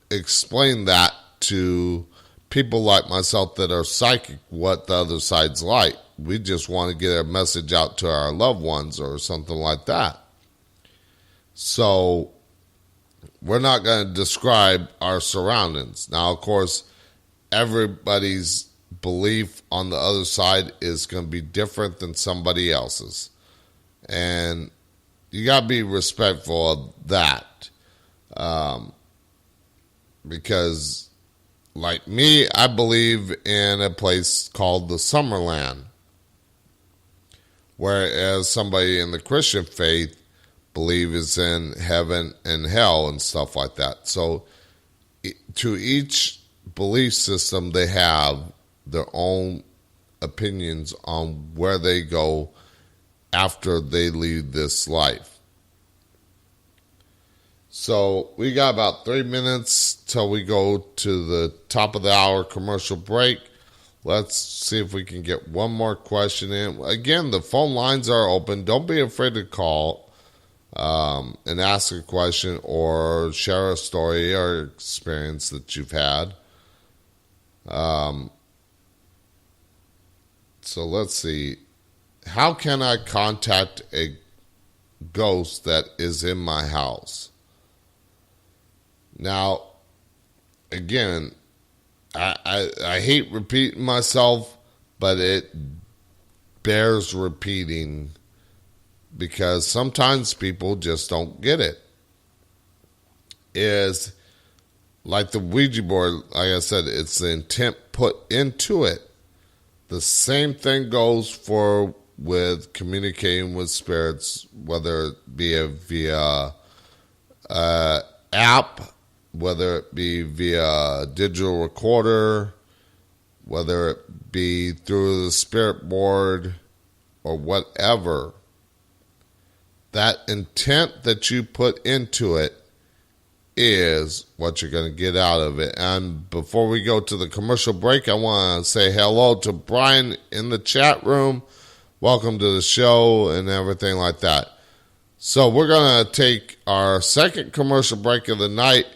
explain that to people like myself that are psychic, what the other side's like. We just want to get a message out to our loved ones or something like that. So we're not going to describe our surroundings. Now, of course, everybody's belief on the other side is going to be different than somebody else's. And you got to be respectful of that. Because, like me, I believe in a place called the Summerland. Whereas somebody in the Christian faith believes in heaven and hell and stuff like that. So to each belief system, they have their own opinions on where they go after they leave this life. So we got about 3 minutes till we go to the top of the hour commercial break. Let's see if we can get one more question in. Again, the phone lines are open. Don't be afraid to call and ask a question or share a story or experience that you've had. So let's see. How can I contact a ghost that is in my house? Now, again, I hate repeating myself, but it bears repeating because sometimes people just don't get it. Is like the Ouija board, like I said, it's the intent put into it. The same thing goes with communicating with spirits, whether it be via app, whether it be via digital recorder, whether it be through the spirit board or whatever. That intent that you put into it is what you're going to get out of it. And before we go to the commercial break, I want to say hello to Brian in the chat room. Welcome to the show and everything like that. So we're going to take our second commercial break of the night.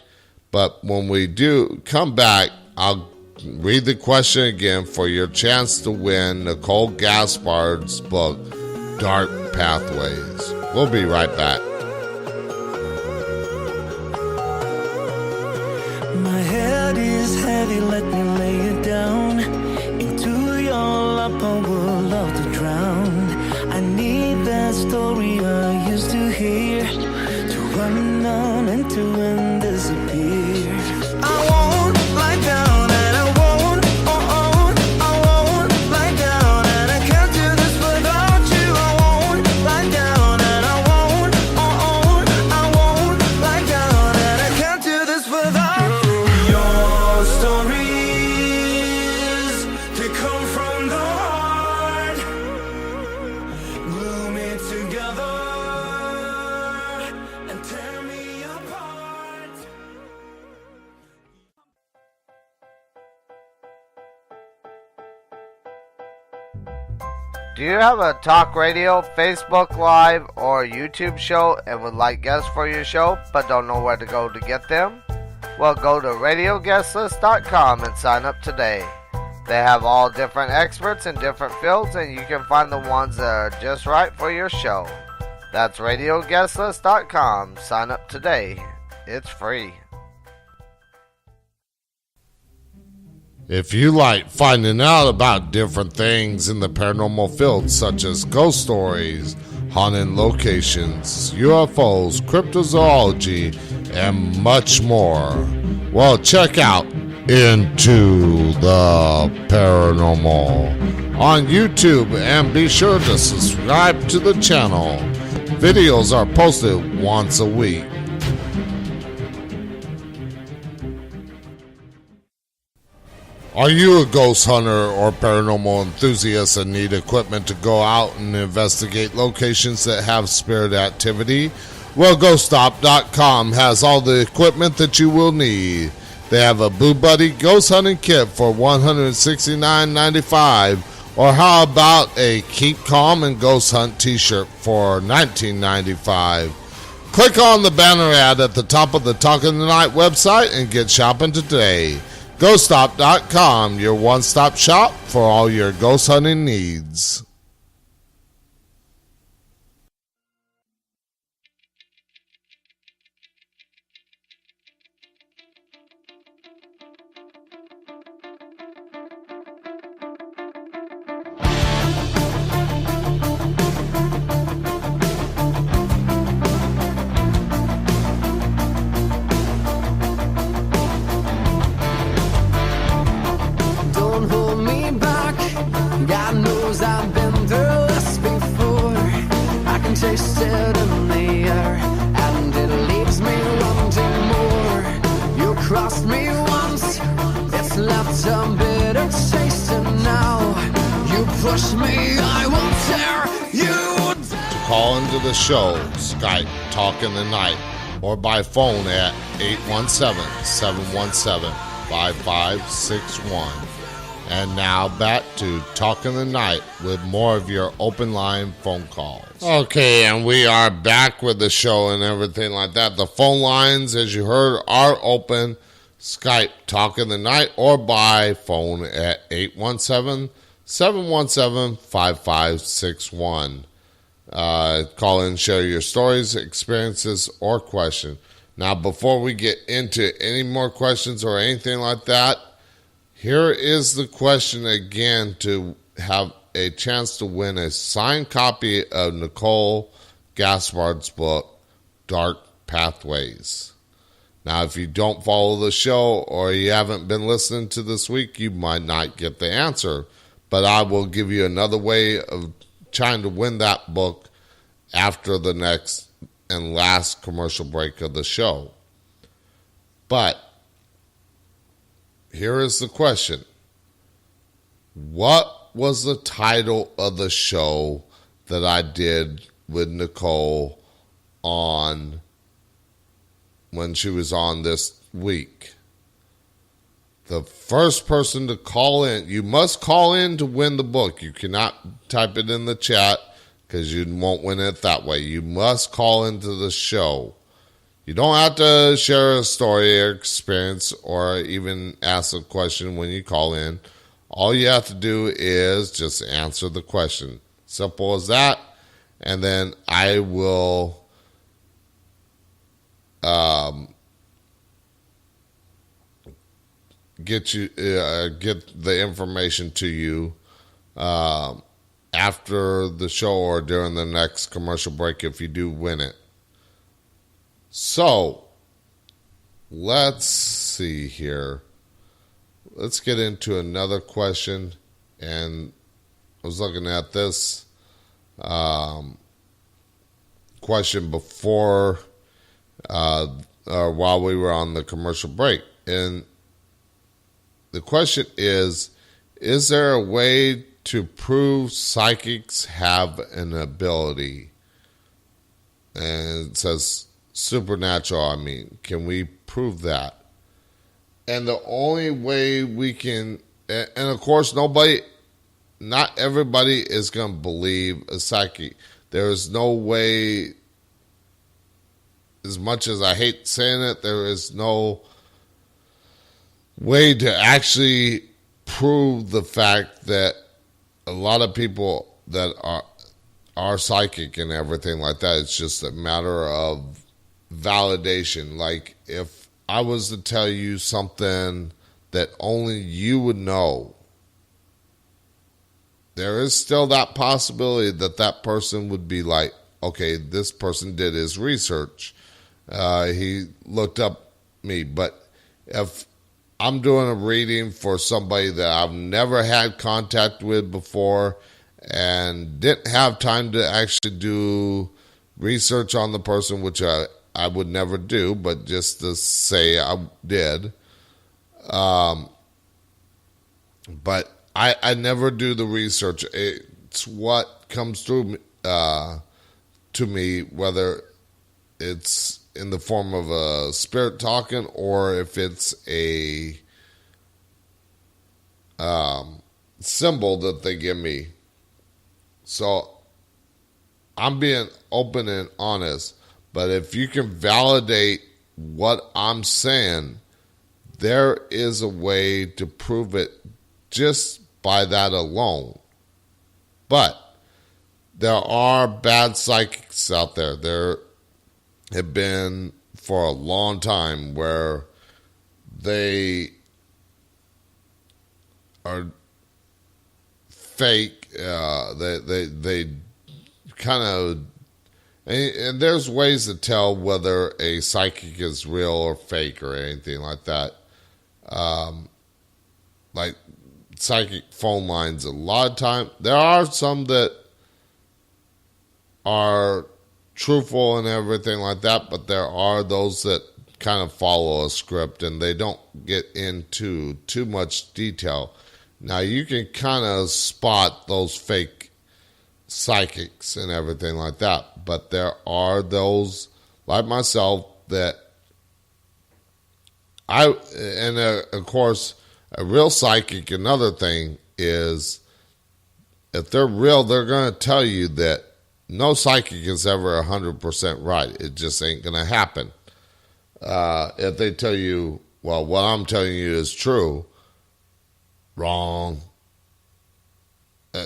But when we do come back, I'll read the question again for your chance to win Nicole Gaspard's book, Dark Pathways. We'll be right back. My head is heavy, let me lay it down. Into your lap I would love to drown. I need that story I used to hear, to run on and to end disappear. I won't lie down and I won't, I won't lie down and I can't do this without you. I won't lie down and I won't, I won't lie down and I can't do this without you. Your stories, they come from the heart, glue me together and tear me apart. Do you have a talk radio, Facebook Live, or YouTube show and would like guests for your show but don't know where to go to get them? Well, go to radioguestlist.com and sign up today. They have all different experts in different fields and you can find the ones that are just right for your show. That's radioguestlist.com. Sign up today. It's free. If you like finding out about different things in the paranormal field, such as ghost stories, haunted locations, UFOs, cryptozoology, and much more. Well, check out Into the Paranormal on YouTube and be sure to subscribe to the channel. Videos are posted once a week. Are you a ghost hunter or paranormal enthusiast and need equipment to go out and investigate locations that have spirit activity? Well, GhostStop.com has all the equipment that you will need. They have a Boo Buddy ghost hunting kit for $169.95, or how about a Keep Calm and Ghost Hunt t-shirt for $19.95. Click on the banner ad at the top of the Talking Tonight website and get shopping today. GhostStop.com, your one-stop shop for all your ghost hunting needs. Taste it in the air, and it leaves me wanting more. You crossed me once, it's left a bitter taste, and now you push me, I will tear you down. To call into the show, Skype Talking the Night, or by phone at 817-717-5561. And now back to Talking the Night with more of your open line phone calls. Okay, and we are back with the show and everything like that. The phone lines, as you heard, are open. Skype Talking the Night or by phone at 817-717-5561. Call in, share your stories, experiences, or questions. Now, before we get into any more questions or anything like that, here is the question again to have a chance to win a signed copy of Nicole Gaspard's book, Dark Pathways. Now, if you don't follow the show or you haven't been listening to this week, you might not get the answer. But I will give you another way of trying to win that book after the next and last commercial break of the show. But here is the question. What was the title of the show that I did with Nicole on when she was on this week? The first person to call in, you must call in to win the book. You cannot type it in the chat because you won't win it that way. You must call into the show. You don't have to share a story or experience or even ask a question when you call in. All you have to do is just answer the question. Simple as that. And then I will get the information to you after the show or during the next commercial break if you do win it. So, let's see here. Let's get into another question. And I was looking at this question before while we were on the commercial break. And the question is there a way to prove psychics have an ability? And it says supernatural, can we prove that? And the only way we can, and of course not everybody is going to believe a psychic. There is no way, as much as I hate saying it, there is no way to actually prove the fact that a lot of people that are psychic and everything like that. It's just a matter of validation. Like if I was to tell you something that only you would know, there is still that possibility that that person would be like, okay, this person did his research He looked up me. But if I'm doing a reading for somebody that I've never had contact with before and didn't have time to actually do research on the person, which I would never do, but just to say I did. But I never do the research. It's what comes through to me, whether it's in the form of a spirit talking or if it's a symbol that they give me. So I'm being open and honest, but if you can validate what I'm saying, there is a way to prove it just by that alone. But there are bad psychics out there. There have been for a long time where they are fake. They kind of, and there's ways to tell whether a psychic is real or fake or anything like that. Like psychic phone lines, a lot of time there are some that are truthful and everything like that, but there are those that kind of follow a script and they don't get into too much detail. Now you can kind of spot those fake psychics and everything like that, but there are those like myself that of course, a real psychic, another thing is, if they're real, they're going to tell you that no psychic is ever 100% right. It just ain't going to happen. If they tell you, well, what I'm telling you is true, wrong.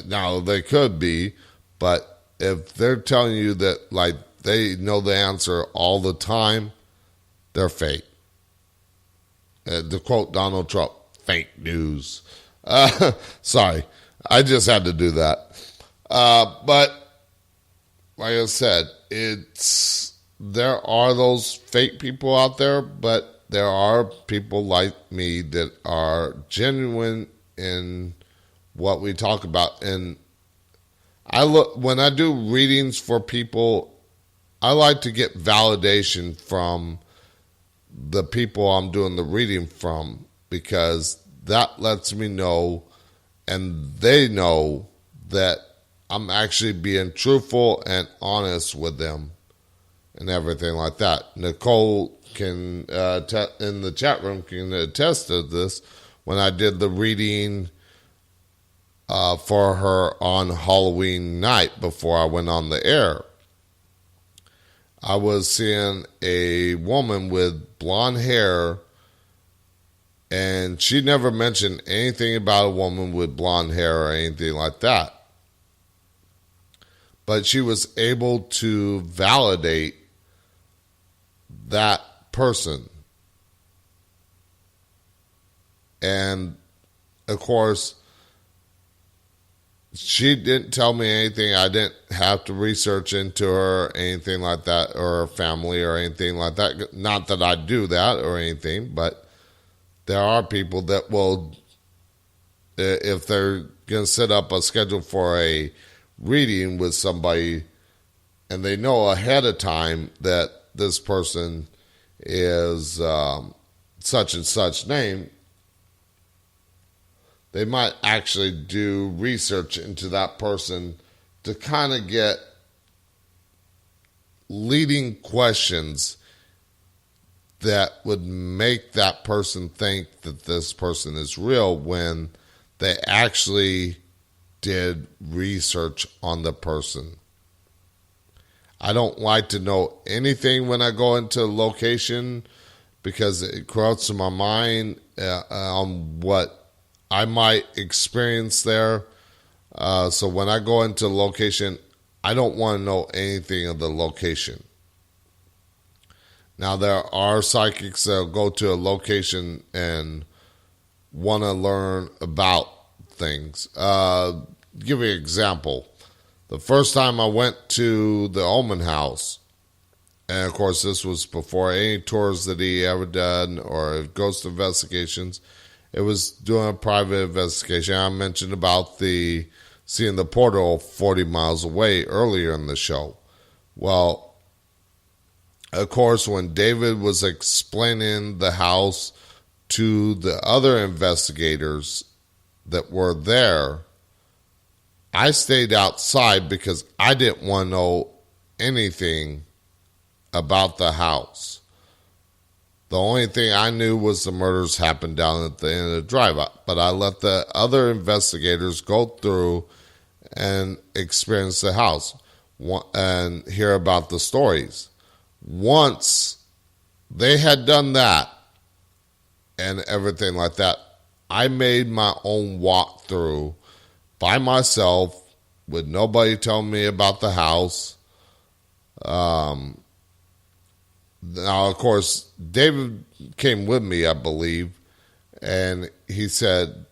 Now, they could be, but if they're telling you that, like, they know the answer all the time, they're fake. To quote Donald Trump, fake news. Sorry, I just had to do that. But like I said, there are those fake people out there, but there are people like me that are genuine in what we talk about. And when I do readings for people, I like to get validation from the people I'm doing the reading from, because that lets me know and they know that I'm actually being truthful and honest with them and everything like that. Nicole can, in the chat room, can attest to this. When I did the reading for her on Halloween night before I went on the air, I was seeing a woman with blonde hair, and she never mentioned anything about a woman with blonde hair or anything like that. But she was able to validate that person. And, of course, she didn't tell me anything. I didn't have to research into her or anything like that, or her family or anything like that. Not that I do that or anything, but there are people that will, if they're going to set up a schedule for a reading with somebody and they know ahead of time that this person is such and such name, they might actually do research into that person to kind of get leading questions that would make that person think that this person is real when they actually did research on the person. I don't like to know anything when I go into a location because it crowds my mind on what I might experience there. So when I go into a location, I don't want to know anything of the location. Now, there are psychics that will go to a location and want to learn about things. Give you an example. The first time I went to the Omen House, And of course, this was before any tours that he ever done or ghost investigations. It was doing a private investigation. I mentioned about seeing the portal 40 miles away earlier in the show. Well, of course, when David was explaining the house to the other investigators that were there, I stayed outside because I didn't want to know anything about the house. The only thing I knew was the murders happened down at the end of the drive. But I let the other investigators go through and experience the house and hear about the stories. Once they had done that and everything like that, I made my own walkthrough by myself with nobody telling me about the house. Now, of course, David came with me, I believe, and he said,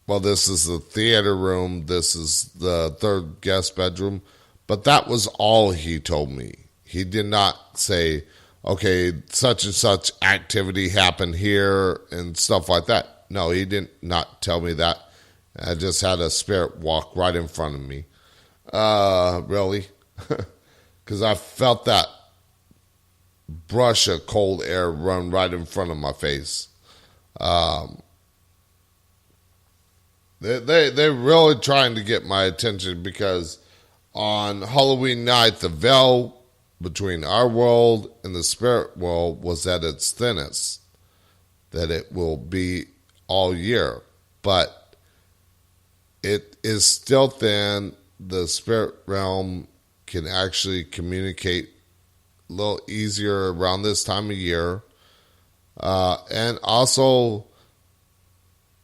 well, this is the theater room, this is the third guest bedroom, but that was all he told me. He did not say, okay, such and such activity happened here and stuff like that. No, he did not tell me that. I just had a spirit walk right in front of me. Really? Because I felt that brush of cold air run right in front of my face. They're really trying to get my attention because on Halloween night, the veil between our world and the spirit world was at its thinnest, that it will be all year. But it is still thin. The spirit realm can actually communicate a little easier around this time of year. And also,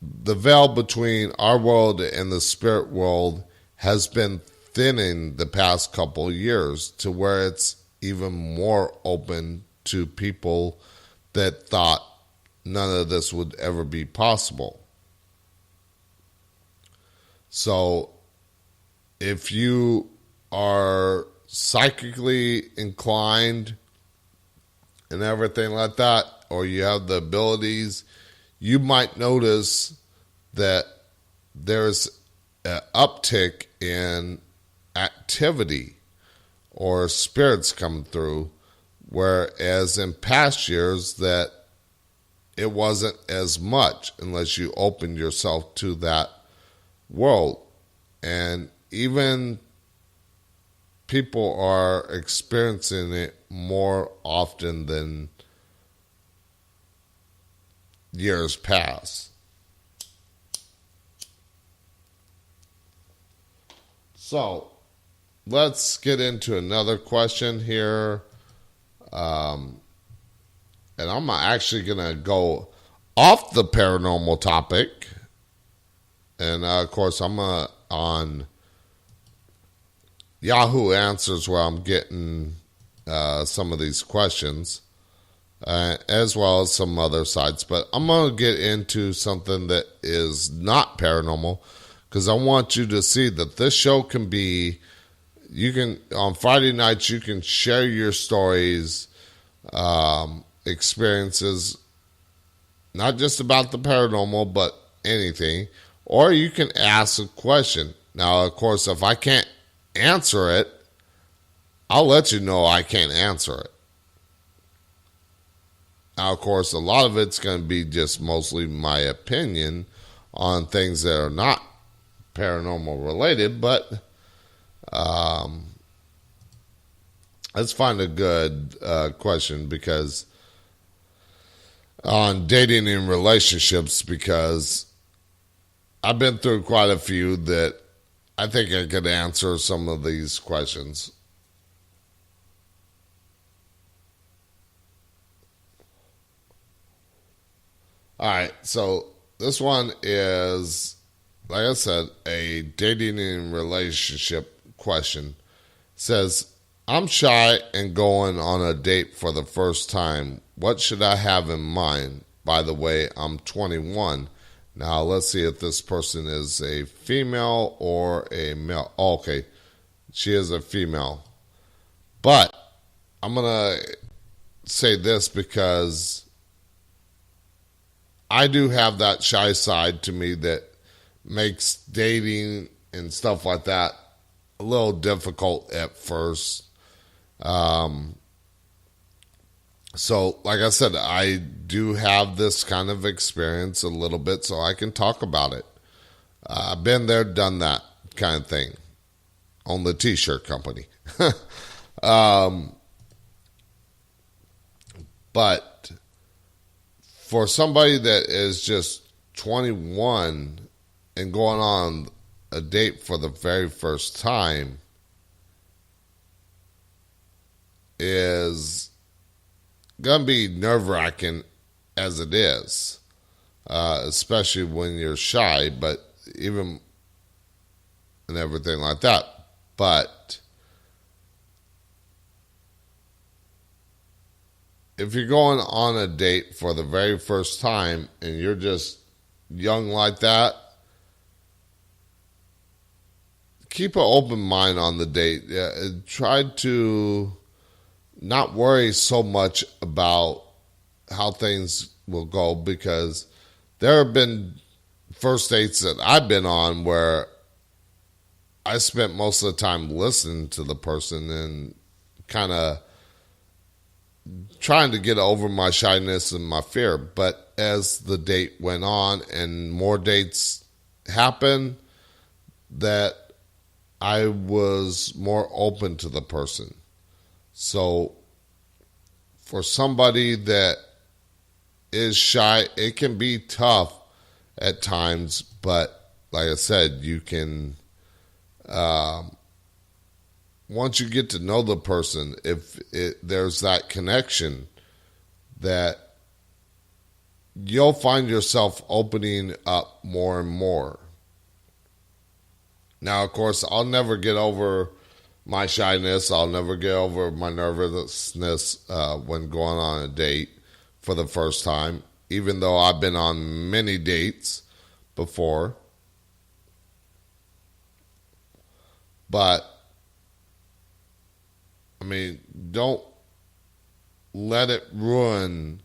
the veil between our world and the spirit world has been thinning the past couple of years to where it's even more open to people that thought none of this would ever be possible. So, if you are psychically inclined and everything like that, or you have the abilities, you might notice that there's an uptick in activity or spirits coming through, whereas in past years that it wasn't as much unless you opened yourself to that world. And even people are experiencing it more often than years past. So let's get into another question here. And I'm actually going to go off the paranormal topic. And of course, I'm on Yahoo Answers where I'm getting some of these questions, as well as some other sites. But I'm going to get into something that is not paranormal because I want you to see that this show can be, you can, on Friday nights, you can share your stories, experiences, not just about the paranormal, but anything. Or you can ask a question. Now, of course, if I can't answer it, I'll let you know I can't answer it. Now, of course, a lot of it's going to be just mostly my opinion on things that are not paranormal related, but let's find a good question because on dating and relationships, because I've been through quite a few that I think I could answer some of these questions. All right, so this one is, like I said, a dating and relationship question. It says, I'm shy and going on a date for the first time. What should I have in mind? By the way, I'm 21. Now, let's see if this person is a female or a male. Oh, okay, she is a female. But I'm going to say this because I do have that shy side to me that makes dating and stuff like that a little difficult at first. So, like I said, I do have this kind of experience a little bit, so I can talk about it. I've been there, done that kind of thing on the t-shirt company. But for somebody that is just 21 and going on a date for the very first time is going to be nerve-wracking as it is, especially when you're shy, but even and everything like that. But if you're going on a date for the very first time and you're just young like that, keep an open mind on the date. Try to not worry so much about how things will go, because there have been first dates that I've been on where I spent most of the time listening to the person and kind of trying to get over my shyness and my fear. But as the date went on and more dates happened, that I was more open to the person. So for somebody that is shy, it can be tough at times, but like I said, you can, once you get to know the person, if there's that connection, that you'll find yourself opening up more and more. Now, of course, I'll never get over my shyness. I'll never get over my nervousness when going on a date for the first time, even though I've been on many dates before. But, I mean, don't let it ruin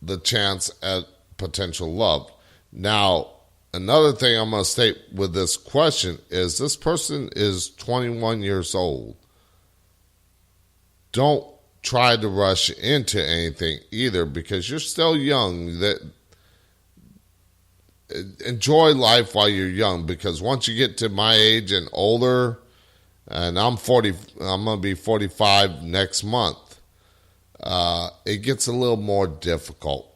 the chance at potential love. Now, another thing I'm going to state with this question is this person is 21 years old. Don't try to rush into anything either, because you're still young. That enjoy life while you're young, because once you get to my age and older, and I'm going to be 45 next month, it gets a little more difficult.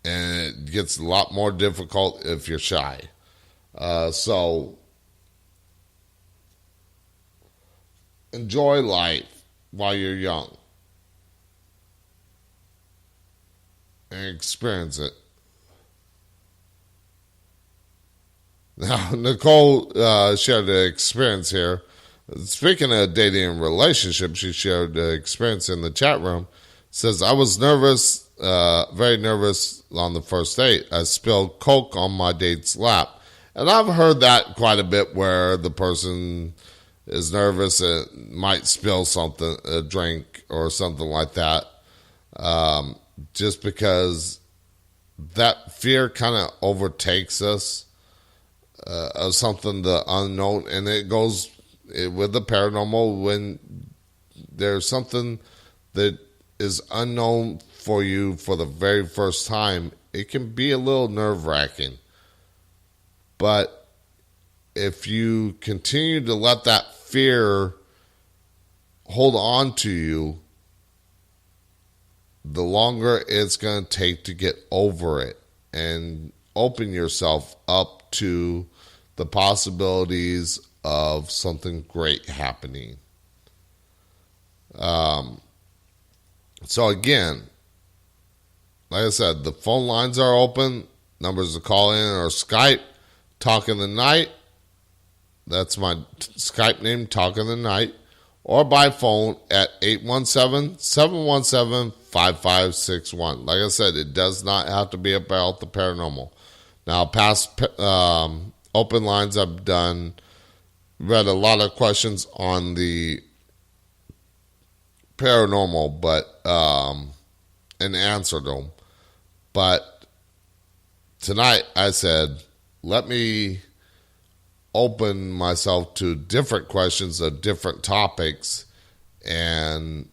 And it gets a lot more difficult if you're shy. So enjoy life while you're young and experience it. Now, Nicole shared the experience here. Speaking of dating and relationships, she shared the experience in the chat room. Says, I was nervous, very nervous on the first date. I spilled Coke on my date's lap. And I've heard that quite a bit, where the person is nervous and might spill something, a drink or something like that, just because that fear kind of overtakes us of something, the unknown. And it goes with the paranormal, when there's something that is unknown for you for the very first time, it can be a little nerve-wracking. But if you continue to let that fear hold on to you, the longer it's going to take to get over it and open yourself up to the possibilities of something great happening. So again, like I said, the phone lines are open. Numbers to call in or Skype, Talk in the Night. That's my Skype name, Talk in the Night. Or by phone at 817-717-5561. Like I said, it does not have to be about the paranormal. Now, past open lines I've done, read a lot of questions on the paranormal, but and answered them. But tonight I said, let me open myself to different questions of different topics and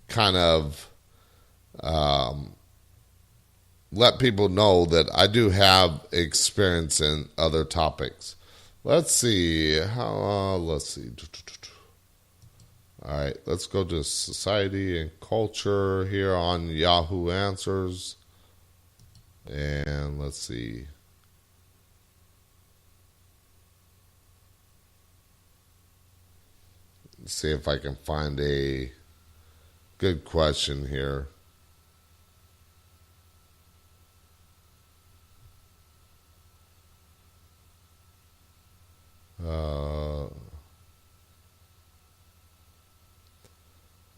kind of let people know that I do have experience in other topics. Let's see. Let's see. All right, let's go to society and culture here on Yahoo Answers. And let's see. Let's see if I can find a good question here.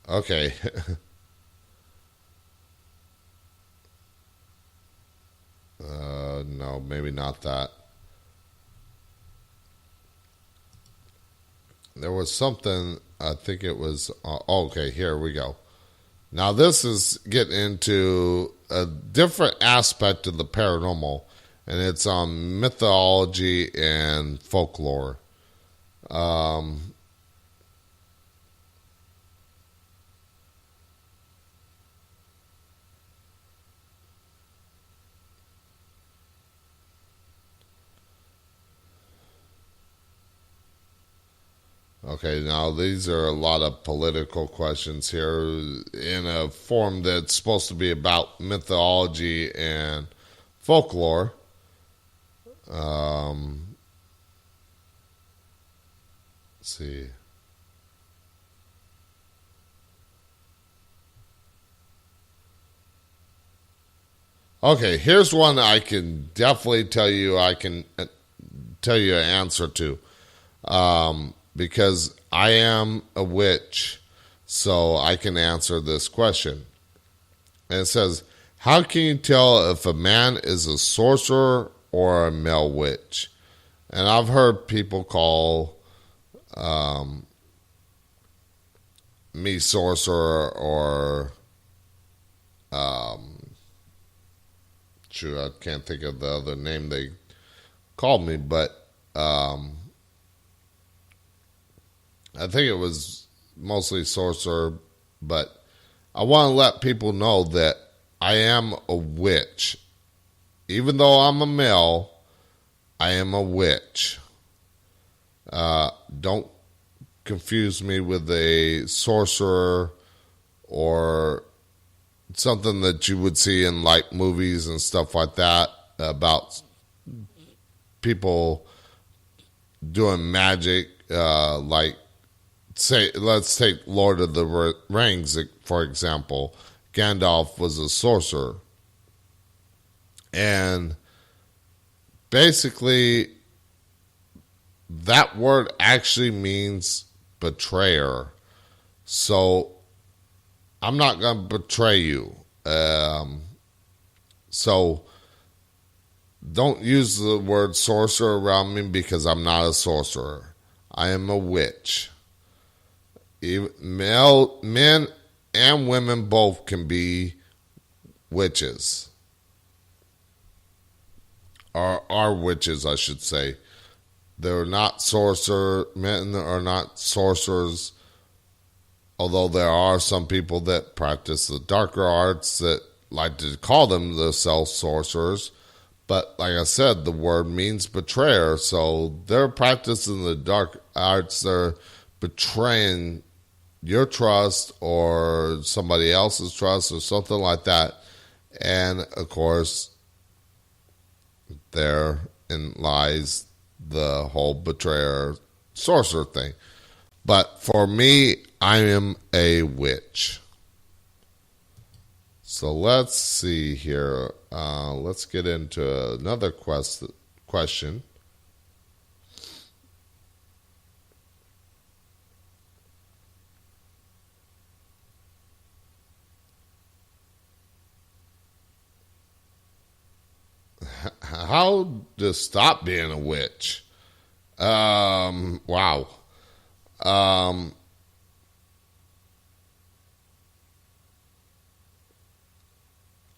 Okay. No, maybe not that. There was something, I think it was, okay, here we go. Now this is getting into a different aspect of the paranormal, and it's on mythology and folklore. Okay, now these are a lot of political questions here in a form that's supposed to be about mythology and folklore. Let's see. Okay, here's one I can definitely tell you an answer to. Because I am a witch, so I can answer this question. And it says, how can you tell if a man is a sorcerer or a male witch? And I've heard people call me sorcerer or I can't think of the other name they called me, but I think it was mostly sorcerer, but I want to let people know that I am a witch. Even though I'm a male, I am a witch. Don't confuse me with a sorcerer or something that you would see in like movies and stuff like that about people doing magic, like let's take Lord of the Rings, for example. Gandalf was a sorcerer. And basically, that word actually means betrayer. So, I'm not going to betray you. So, don't use the word sorcerer around me because I'm not a sorcerer. I am a witch. Men and women both can be witches. Or are witches, I should say. They're not men are not sorcerers, although there are some people that practice the darker arts that like to call themselves sorcerers. But like I said, the word means betrayer, so they're practicing the dark arts. They're betraying your trust or somebody else's trust or something like that. And of course, therein lies the whole betrayer sorcerer thing. But for me, I am a witch. So let's see here. Let's get into another question. How to stop being a witch? Wow.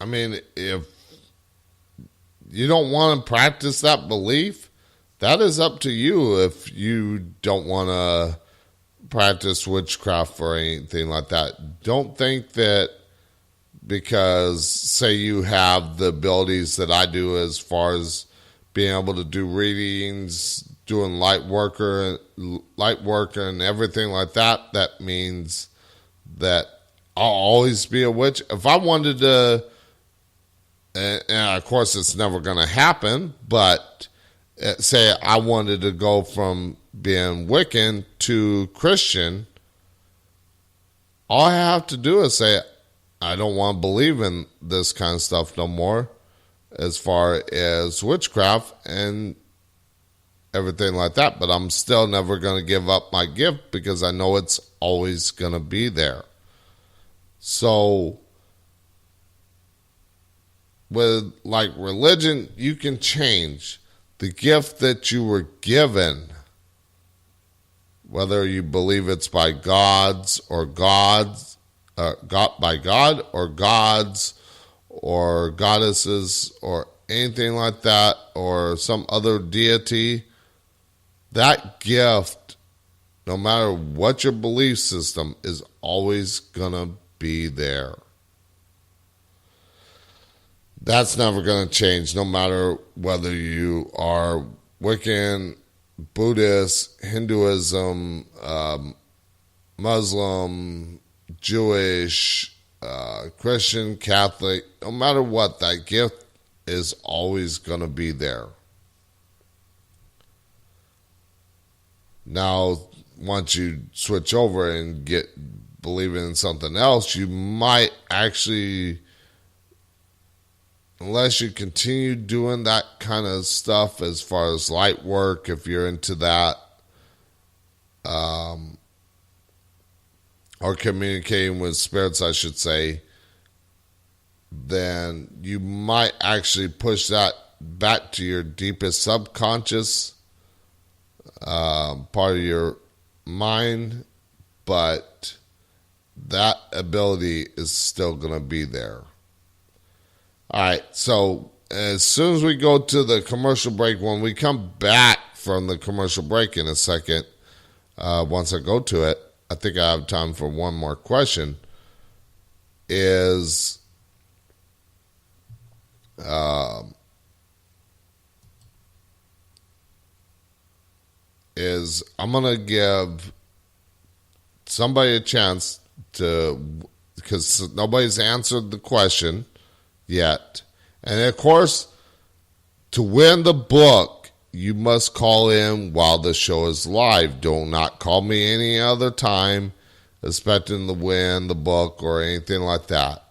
I mean, if you don't want to practice that belief, that is up to you if you don't want to practice witchcraft or anything like that. Don't think that because, say, you have the abilities that I do as far as being able to do readings, doing light work and everything like that, that means that I'll always be a witch. If I wanted to, and of course it's never going to happen, but say I wanted to go from being Wiccan to Christian, all I have to do is say, I don't want to believe in this kind of stuff no more as far as witchcraft and everything like that. But I'm still never going to give up my gift because I know it's always going to be there. So with like religion, you can change the gift that you were given, whether you believe it's by gods or gods, by God or gods or goddesses or anything like that, or some other deity. That gift, no matter what your belief system, is always gonna be there. That's never gonna change, no matter whether you are Wiccan, Buddhist, Hinduism, Muslim, Jewish, Christian, Catholic. No matter what, that gift is always going to be there. Now, once you switch over and get believing in something else, you might actually, unless you continue doing that kind of stuff as far as light work, if you're into that, or communicating with spirits, I should say, then you might actually push that back to your deepest subconscious part of your mind, but that ability is still going to be there. All right, so as soon as we go to the commercial break, when we come back from the commercial break in a second, once I go to it, I think I have time for one more question, is I'm going to give somebody a chance to, because nobody's answered the question yet. And of course, to win the book, you must call in while the show is live. Do not call me any other time expecting to win the book or anything like that.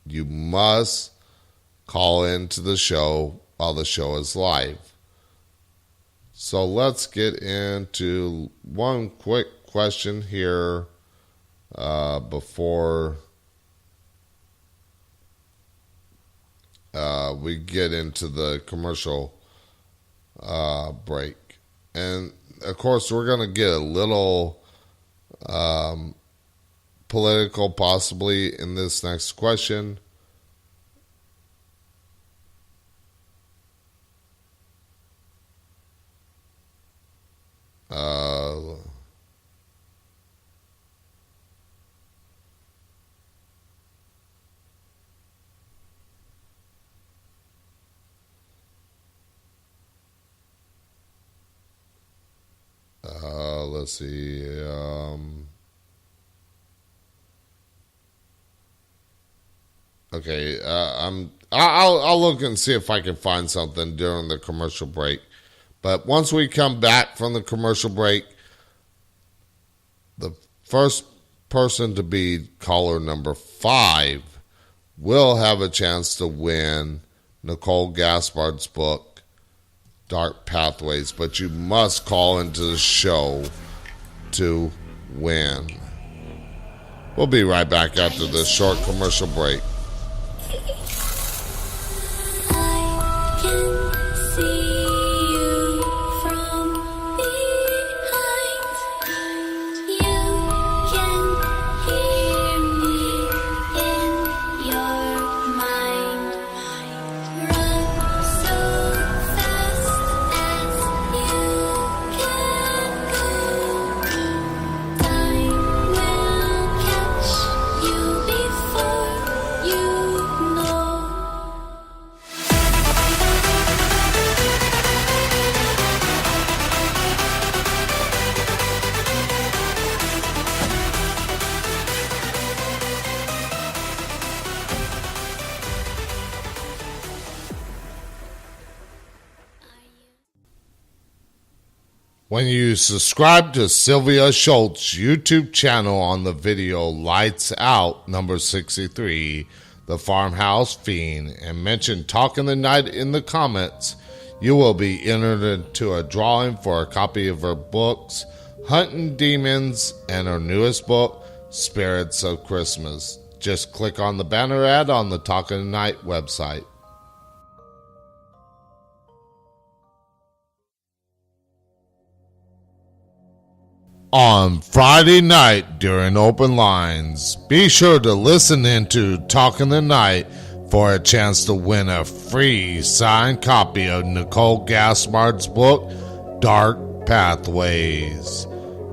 You must call into the show while the show is live. So let's get into one quick question here before we get into the commercial break. And of course, we're going to get a little political possibly in this next question. Let's see. Okay. I'll look and see if I can find something during the commercial break. But once we come back from the commercial break, the first person to be caller number 5 will have a chance to win Nicole Gaspard's book, Dark Pathways. But you must call into the show to win. We'll be right back after this short commercial break. Mind. when you subscribe to Sylvia Schultz's YouTube channel on the video Lights Out number 63, The Farmhouse Fiend, and mention Talking the Night in the comments, you will be entered into a drawing for a copy of her books, Hunting Demons, and her newest book, Spirits of Christmas. Just click on the banner ad on the Talking the Night website. On Friday night during open lines, be sure to listen into Talking the Night for a chance to win a free signed copy of Nicole Gaspard's book, Dark Pathways.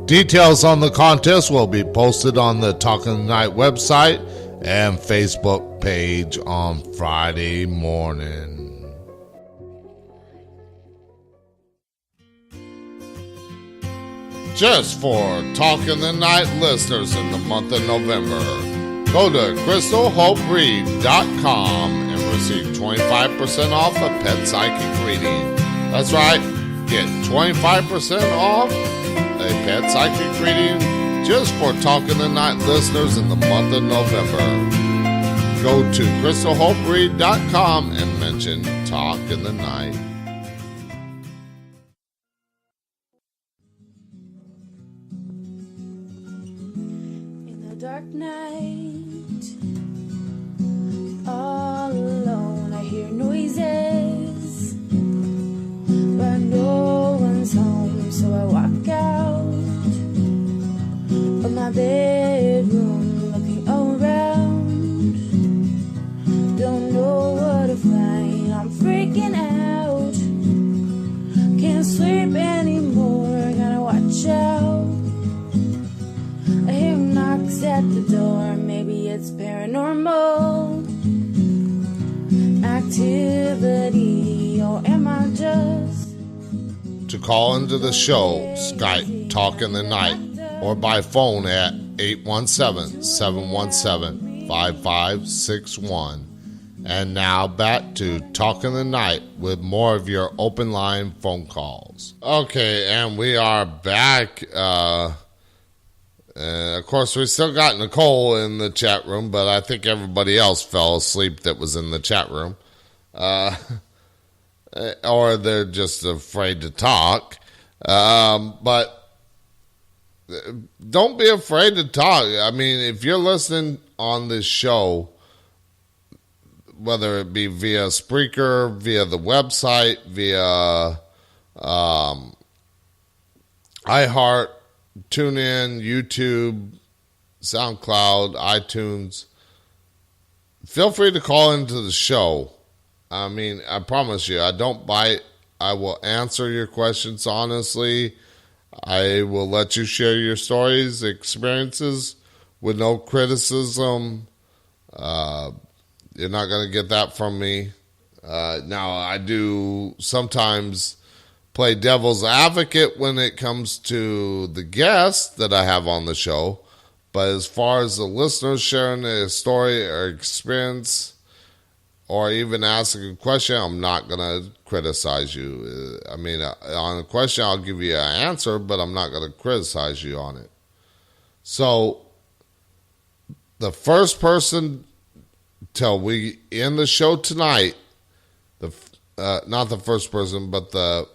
Details on the contest will be posted on the Talking the Night website and Facebook page on Friday morning. Just for Talking the Night listeners in the month of November, go to crystalhoperead.com and receive 25% off a pet psychic reading. That's right, get 25% off a pet psychic reading just for Talking the Night listeners in the month of November. Go to crystalhoperead.com and mention Talking the Night. Dark night, all alone, I hear noises, but no one's home, so I walk out of my bedroom, looking around, don't know what to find, I'm freaking out, can't sleep anymore, gotta watch out. I hear knocks at the door, maybe it's paranormal activity, or am I just... To call into the show, Skype Talking the Night, or by phone at 817-717-5561. And now back to Talking the Night with more of your open line phone calls. Okay, and we are back. Of course, we still got Nicole in the chat room, but I think everybody else fell asleep that was in the chat room. Or they're just afraid to talk. But don't be afraid to talk. I mean, if you're listening on this show, whether it be via Spreaker, via the website, via iHeart, TuneIn, YouTube, SoundCloud, iTunes, feel free to call into the show. I mean, I promise you, I don't bite. I will answer your questions honestly. I will let you share your stories, experiences with no criticism. You're not going to get that from me. Now, I do sometimes play devil's advocate when it comes to the guests that I have on the show. But as far as the listeners sharing their story or experience, or even asking a question, I'm not going to criticize you. I mean, on a question, I'll give you an answer, but I'm not going to criticize you on it. So, the first person till we end the show tonight, not the first person, but the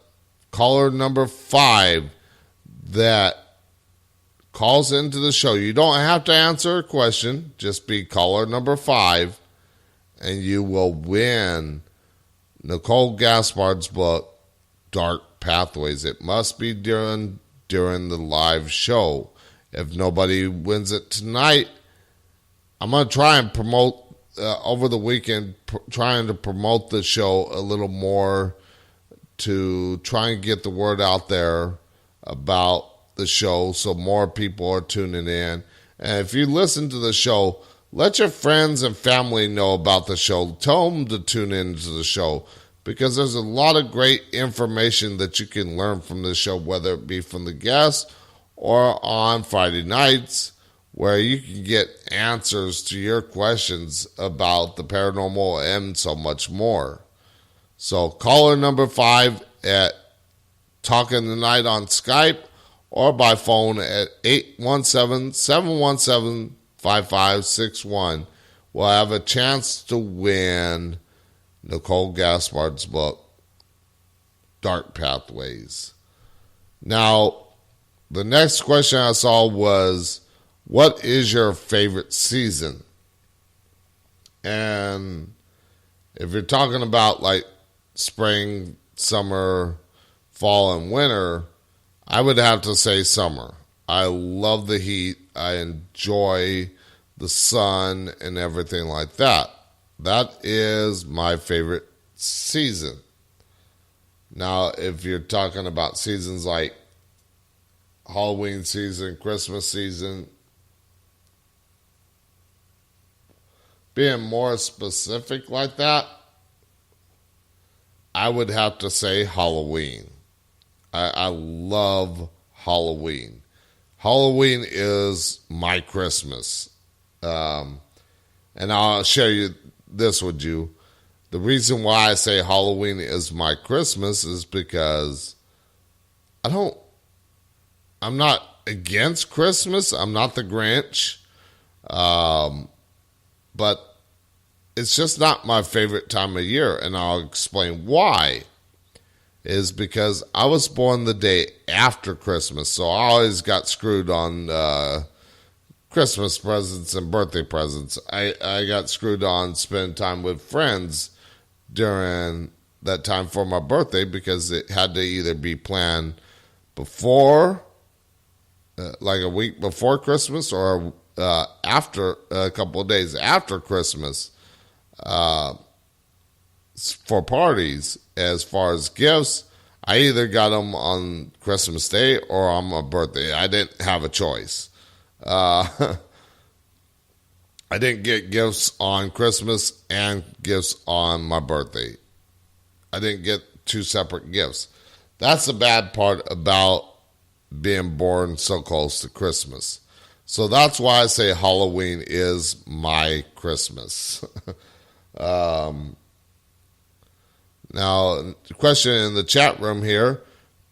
caller number 5 that calls into the show. You don't have to answer a question. Just be caller number 5, and you will win Nicole Gaspard's book, Dark Pathways. It must be during the live show. If nobody wins it tonight, I'm going to try and promote over the weekend, trying to promote the show a little more to try and get the word out there about the show so more people are tuning in. And if you listen to the show, let your friends and family know about the show. Tell them to tune into the show, because there's a lot of great information that you can learn from the show, whether it be from the guests or on Friday nights, where you can get answers to your questions about the paranormal and so much more. So caller number 5 at Talking Tonight on Skype or by phone at 817-717-5561. We'll have a chance to win Nicole Gaspard's book, Dark Pathways. Now, the next question I saw was, what is your favorite season? And if you're talking about like spring, summer, fall, and winter, I would have to say summer. I love the heat. I enjoy the sun and everything like that. That is my favorite season. Now, if you're talking about seasons like Halloween season, Christmas season, being more specific like that, I would have to say Halloween. I love Halloween. Halloween is my Christmas. And I'll share you this with you. The reason why I say Halloween is my Christmas is because I'm not against Christmas. I'm not the Grinch. But it's just not my favorite time of year. And I'll explain why. Is because I was born the day after Christmas. So I always got screwed on Christmas presents and birthday presents. I got screwed on spending time with friends during that time for my birthday because it had to either be planned before, like a week before Christmas, or after a couple of days after Christmas for parties. As far as gifts, I either got them on Christmas Day or on my birthday. I didn't have a choice. I didn't get gifts on Christmas and gifts on my birthday. I didn't get two separate gifts. That's the bad part about being born so close to Christmas. So that's why I say Halloween is my Christmas. Now, the question in the chat room here,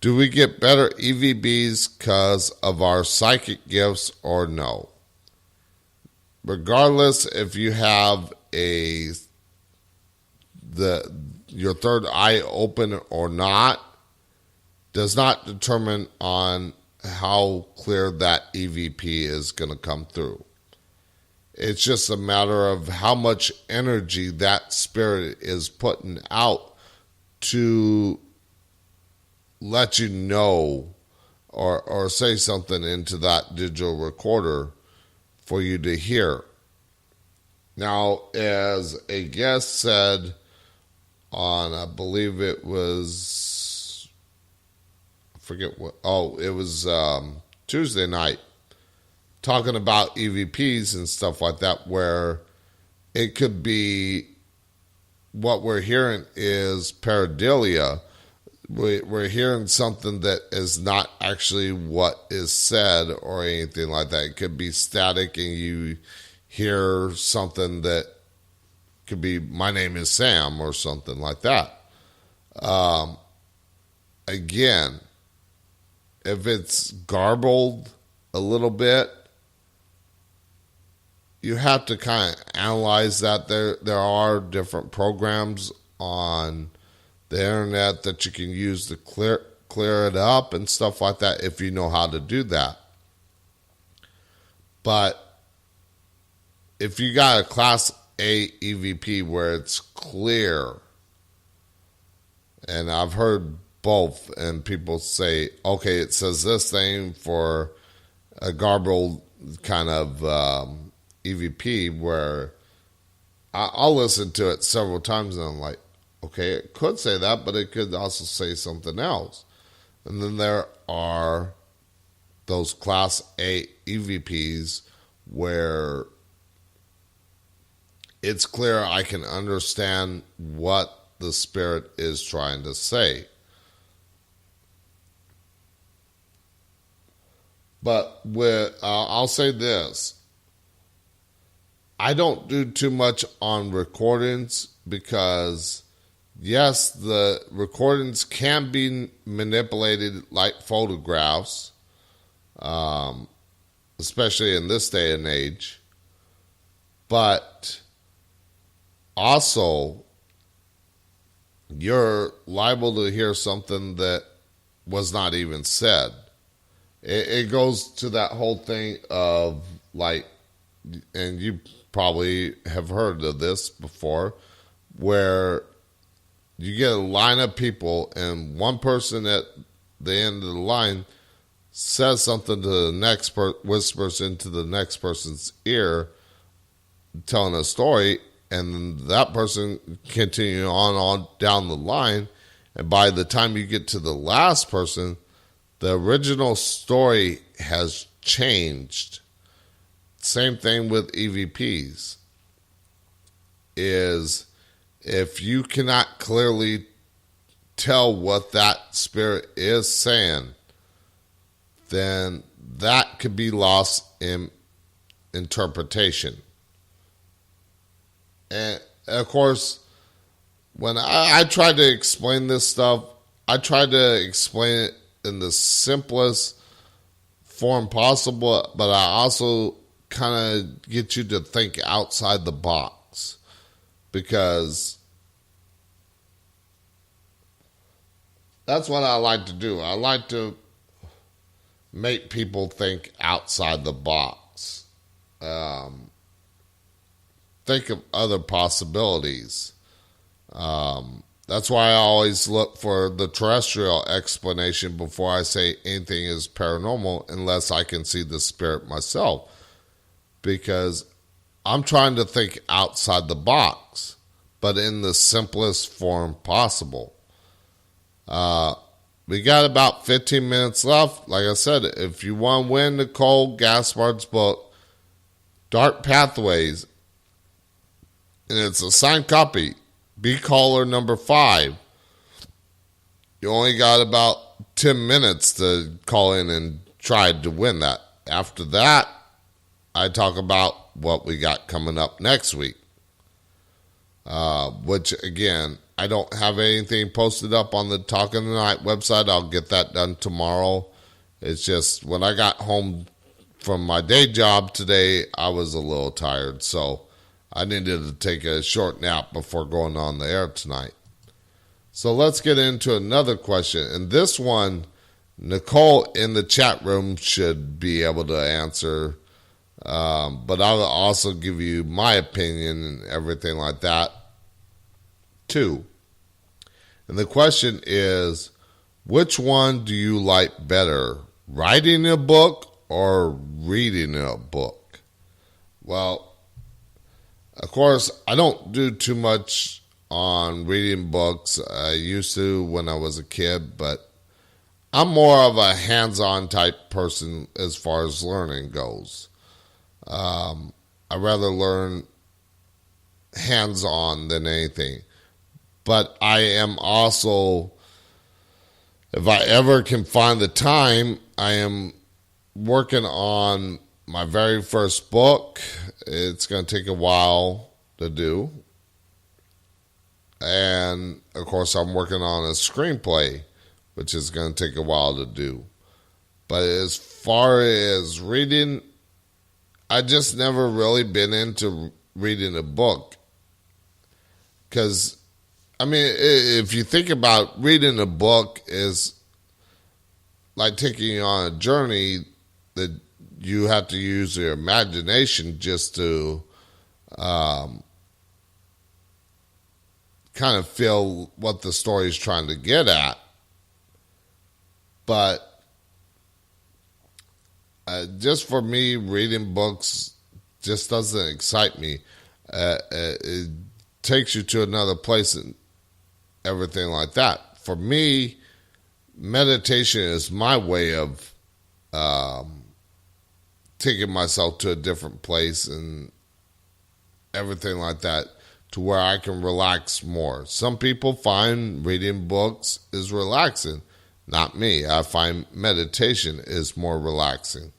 do we get better EVBs because of our psychic gifts or no? Regardless if you have your third eye open or not, does not determine on how clear that EVP is going to come through. It's just a matter of how much energy that spirit is putting out to let you know or say something into that digital recorder for you to hear. Now, as a guest said on, I believe it was, it was Tuesday night, talking about EVPs and stuff like that, where it could be, what we're hearing is pareidolia. We're hearing something that is not actually what is said or anything like that. It could be static and you hear something that could be, my name is Sam or something like that. Again, if it's garbled a little bit, you have to kind of analyze that. There are different programs on the internet that you can use to clear it up and stuff like that if you know how to do that. But if you got a Class A EVP where it's clear, and I've heard both, and people say, okay, it says this thing for a garbled kind of EVP, where I'll listen to it several times and I'm like, okay, it could say that, but it could also say something else. And then there are those Class A EVPs where it's clear I can understand what the spirit is trying to say. But I'll say this. I don't do too much on recordings because yes, the recordings can be manipulated like photographs, especially in this day and age. But also, you're liable to hear something that was not even said. It goes to that whole thing of like, and you probably have heard of this before, where you get a line of people and one person at the end of the line says something to the next whispers into the next person's ear, telling a story, and that person continue on down the line, and by the time you get to the last person, the original story has changed. Same thing with EVPs. Is if you cannot clearly tell what that spirit is saying, then that could be lost in interpretation. And of course, when I try to explain this stuff, I try to explain it in the simplest form possible, but I also kind of get you to think outside the box, because that's what I like to do. I like to make people think outside the box. Think of other possibilities. That's why I always look for the terrestrial explanation before I say anything is paranormal, unless I can see the spirit myself. Because I'm trying to think outside the box, but in the simplest form possible. We got about 15 minutes left. Like I said, if you want to win Nicole Gaspard's book, Dark Pathways, and it's a signed copy, be caller number 5. You only got about 10 minutes to call in and try to win that. After that, I talk about what we got coming up next week. Which, again, I don't have anything posted up on the Talking Tonight website. I'll get that done tomorrow. It's just when I got home from my day job today, I was a little tired, so I needed to take a short nap before going on the air tonight. So let's get into another question. And this one, Nicole in the chat room should be able to answer. But I'll also give you my opinion and everything like that, too. And the question is, which one do you like better, writing a book or reading a book? Well, of course, I don't do too much on reading books. I used to when I was a kid, but I'm more of a hands-on type person as far as learning goes. I'd rather learn hands-on than anything. But I am also, if I ever can find the time, I am working on my very first book. It's going to take a while to do. And, of course, I'm working on a screenplay, which is going to take a while to do. But as far as reading, I just never really been into reading a book. Because, I mean, if you think about reading a book is like taking you on a journey that you have to use your imagination just to kind of feel what the story is trying to get at. But just for me, reading books just doesn't excite me. It takes you to another place and everything like that. For me, meditation is my way of taking myself to a different place and everything like that, to where I can relax more. Some people find reading books is relaxing. Not me. I find meditation is more relaxing.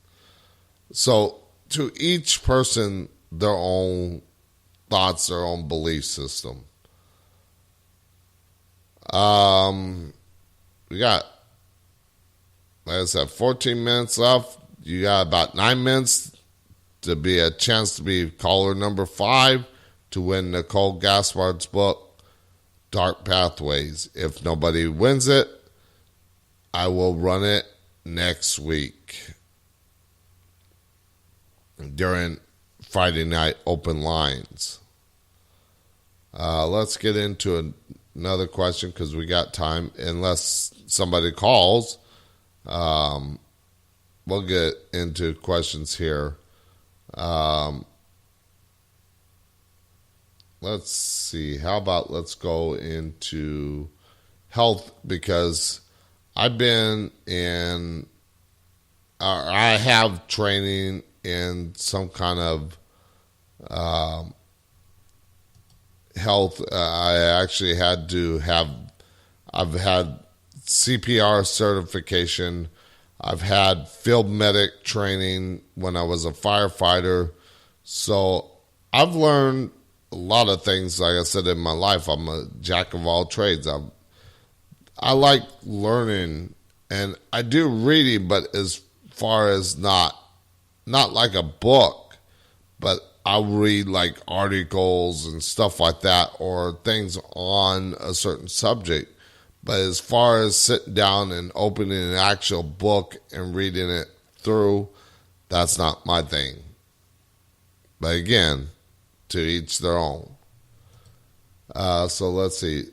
So to each person, their own thoughts, their own belief system. We got, like I said, 14 minutes left. You got about 9 minutes to be a chance to be caller number 5 to win Nicole Gaspard's book, Dark Pathways. If nobody wins it, I will run it next week during Friday night open lines. Let's get into another question because we got time. Unless somebody calls, we'll get into questions here. Let's see. How about let's go into health, because I've been in, I have training in some kind of health. I actually had to have, I've had CPR certification. I've had field medic training when I was a firefighter. So I've learned a lot of things. Like I said, in my life, I'm a jack of all trades. I like learning, and I do reading, but as far as not like a book, but I'll read like articles and stuff like that, or things on a certain subject. But as far as sitting down and opening an actual book and reading it through, that's not my thing. But again, to each their own. So let's see.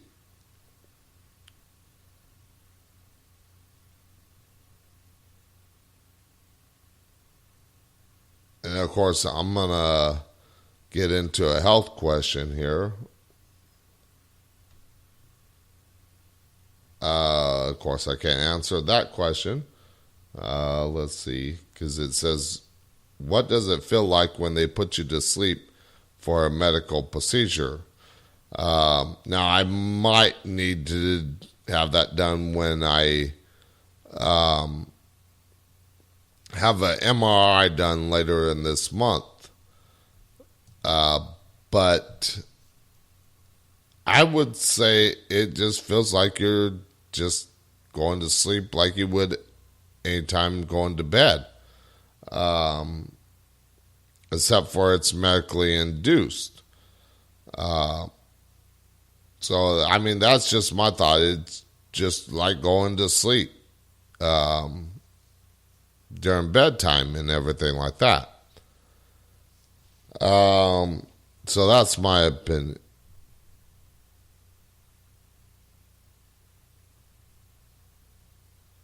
And of course, I'm going to get into a health question here. Of course, I can't answer that question. Let's see, because it says, what does it feel like when they put you to sleep for a medical procedure? Now, I might need to have that done when I have an MRI done later in this month. But I would say it just feels like you're just going to sleep like you would anytime going to bed. Except for it's medically induced. So, I mean, that's just my thought. It's just like going to sleep during bedtime and everything like that. So that's my opinion.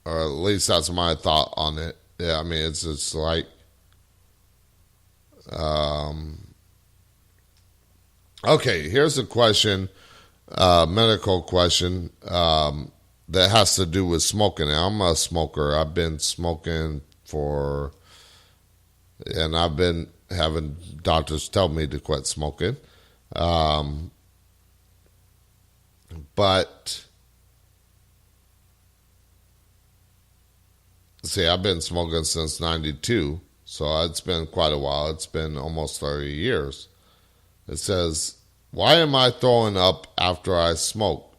Or at least that's my thought on it. Yeah, I mean, it's just like, okay, here's a question, medical question, that has to do with smoking. Now, I'm a smoker. I've been smoking and I've been having doctors tell me to quit smoking. But see, I've been smoking since 92, so it's been quite a while. It's been almost 30 years. It says, why am I throwing up after I smoke?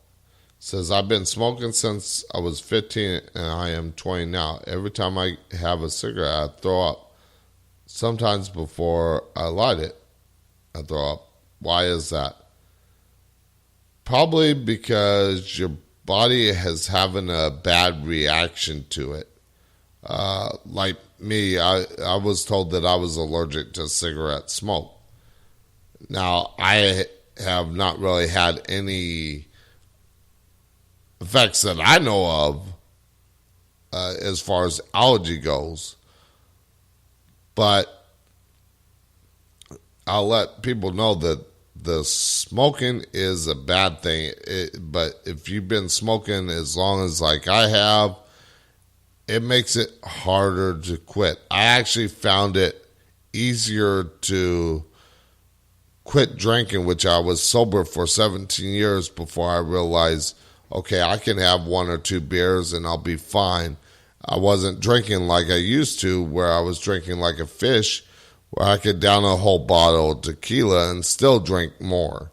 It says, I've been smoking since I was 15 and I am 20 now. Every time I have a cigarette, I throw up. Sometimes before I light it, I throw up. Why is that? Probably because your body is having a bad reaction to it. Like me, I was told that I was allergic to cigarette smoke. Now, I have not really had any effects that I know of as far as allergy goes. But I'll let people know that the smoking is a bad thing. But if you've been smoking as long as like I have, it makes it harder to quit. I actually found it easier to quit drinking, which I was sober for 17 years before I realized, okay, I can have 1 or 2 beers and I'll be fine. I wasn't drinking like I used to, where I was drinking like a fish, where I could down a whole bottle of tequila and still drink more.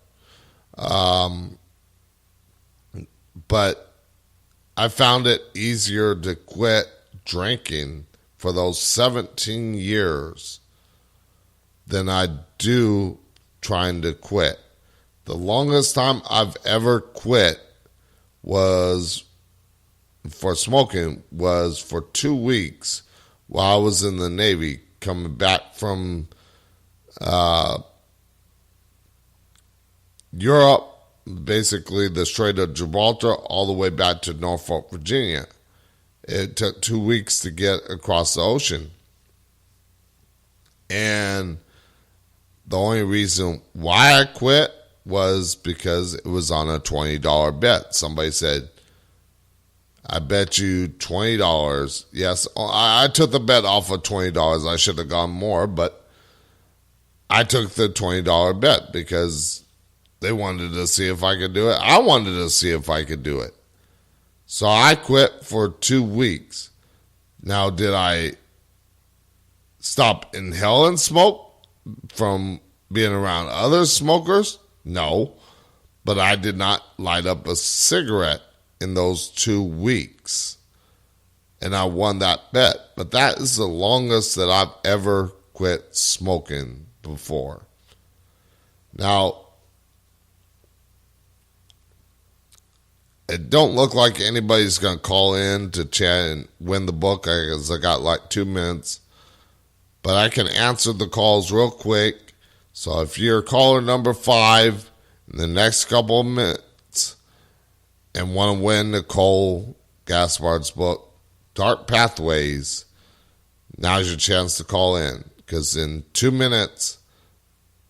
but I found it easier to quit drinking for those 17 years than I do trying to quit. The longest time I've ever quit was for smoking was for 2 weeks while I was in the Navy, coming back from Europe, basically the Strait of Gibraltar, all the way back to Norfolk, Virginia. It took 2 weeks to get across the ocean. And the only reason why I quit was because it was on a $20 bet. Somebody said, I bet you $20. Yes, I took the bet off of $20. I should have gone more, but I took the $20 bet because they wanted to see if I could do it. I wanted to see if I could do it. So I quit for 2 weeks. Now, did I stop inhaling smoke from being around other smokers? No. But I did not light up a cigarette in those 2 weeks. And I won that bet. But that is the longest that I've ever quit smoking before. Now, it don't look like anybody's going to call in to chat and win the book because I got like 2 minutes. But I can answer the calls real quick. So if you're caller number 5 in the next couple of minutes and want to win Nicole Gaspard's book, Dark Pathways, now's your chance to call in. Because in 2 minutes,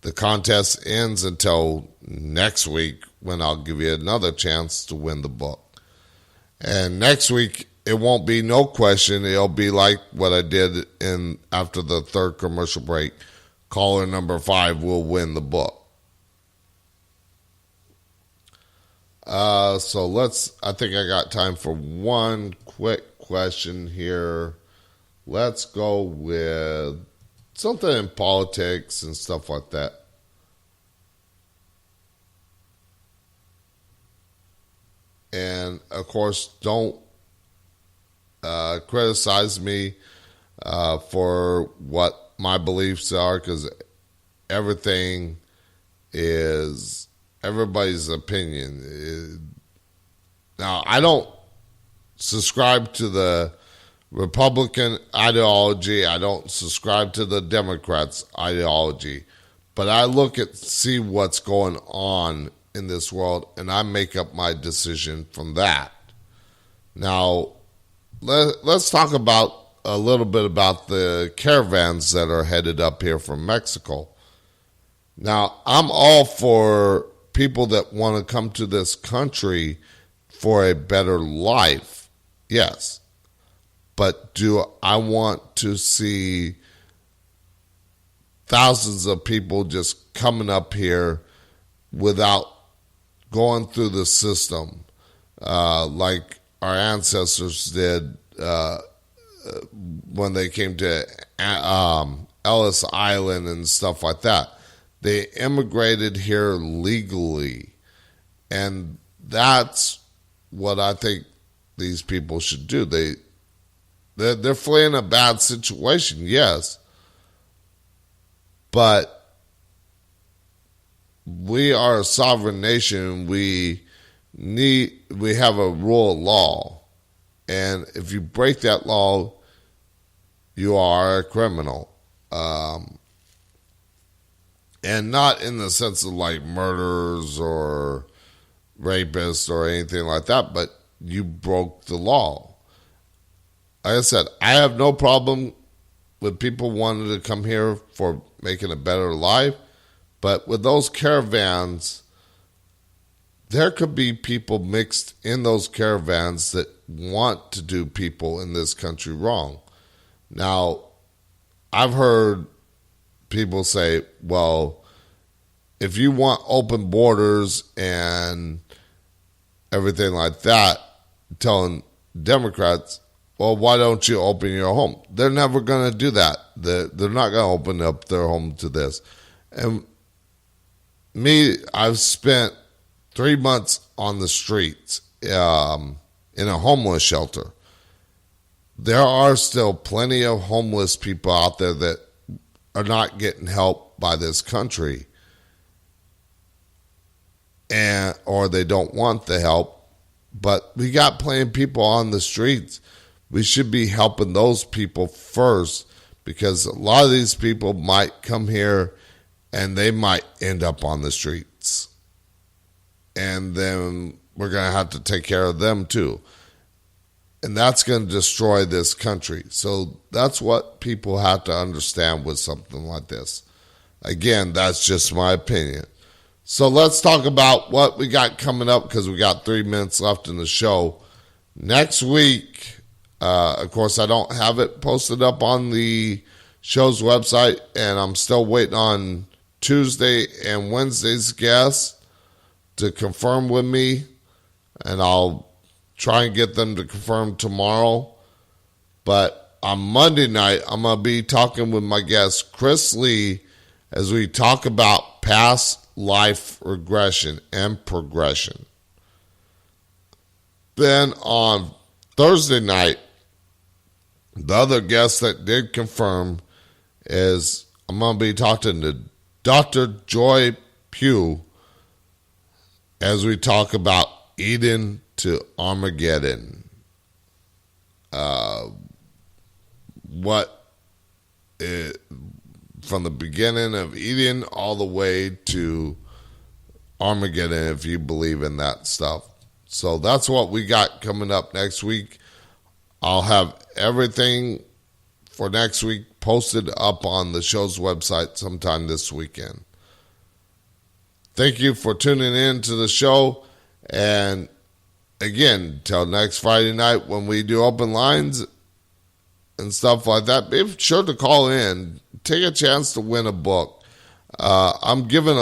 the contest ends until next week when I'll give you another chance to win the book. And next week, it won't be no question. It'll be like what I did after the third commercial break. Caller number 5 will win the book. I think I got time for one quick question here. Let's go with something in politics and stuff like that. And, of course, don't criticize me for what my beliefs are, because everything is everybody's opinion. Now, I don't subscribe to the Republican ideology. I don't subscribe to the Democrats' ideology. But I see what's going on in this world, and I make up my decision from that. Now, let's talk about a little bit about the caravans that are headed up here from Mexico. Now, I'm all for people that want to come to this country for a better life. Yes. But do I want to see thousands of people just coming up here without going through the system like our ancestors did when they came to Ellis Island and stuff like that? They immigrated here legally, and that's what I think these people should do. They're fleeing a bad situation, yes, but we are a sovereign nation. We have a rule of law, and if you break that law, you are a criminal. And not in the sense of like murderers or rapists or anything like that, but you broke the law. Like I said, I have no problem with people wanting to come here for making a better life, but with those caravans, there could be people mixed in those caravans that want to do people in this country wrong. Now, I've heard people say, well, if you want open borders and everything like that, telling Democrats, well, why don't you open your home? They're never going to do that. They're not going to open up their home to this. And me, I've spent 3 months on the streets in a homeless shelter. There are still plenty of homeless people out there that are not getting help by this country, or they don't want the help. But we got plenty of people on the streets. We should be helping those people first, because a lot of these people might come here and they might end up on the streets. And then we're going to have to take care of them too. And that's going to destroy this country. So that's what people have to understand with something like this. Again, that's just my opinion. So let's talk about what we got coming up, because we got 3 minutes left in the show. Next week, of course, I don't have it posted up on the show's website, and I'm still waiting on Tuesday and Wednesday's guests to confirm with me, and I'll try and get them to confirm tomorrow. But on Monday night, I'm going to be talking with my guest, Chris Lee, as we talk about past life regression and progression. Then on Thursday night, the other guest that did confirm is I'm going to be talking to Dr. Joy Pugh as we talk about Eden to Armageddon. From the beginning of Eden all the way to Armageddon, if you believe in that stuff. So that's what we got coming up next week. I'll have everything for next week posted up on the show's website sometime this weekend. Thank you for tuning in to the show. And again, till next Friday night when we do open lines and stuff like that, be sure to call in. Take a chance to win a book. I'm having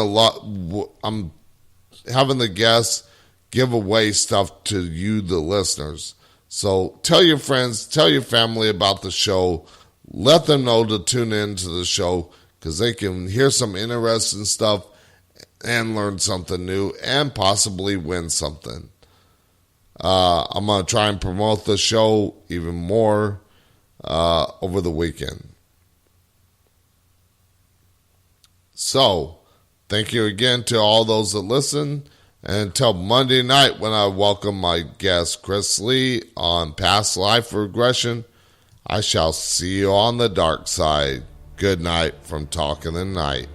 the guests give away stuff to you, the listeners. So tell your friends, tell your family about the show. Let them know to tune in to the show, because they can hear some interesting stuff and learn something new and possibly win something. I'm going to try and promote the show even more over the weekend. So, thank you again to all those that listen. And until Monday night, when I welcome my guest, Chris Lee, on Past Life Regression, I shall see you on the dark side. Good night from Talk in the Night.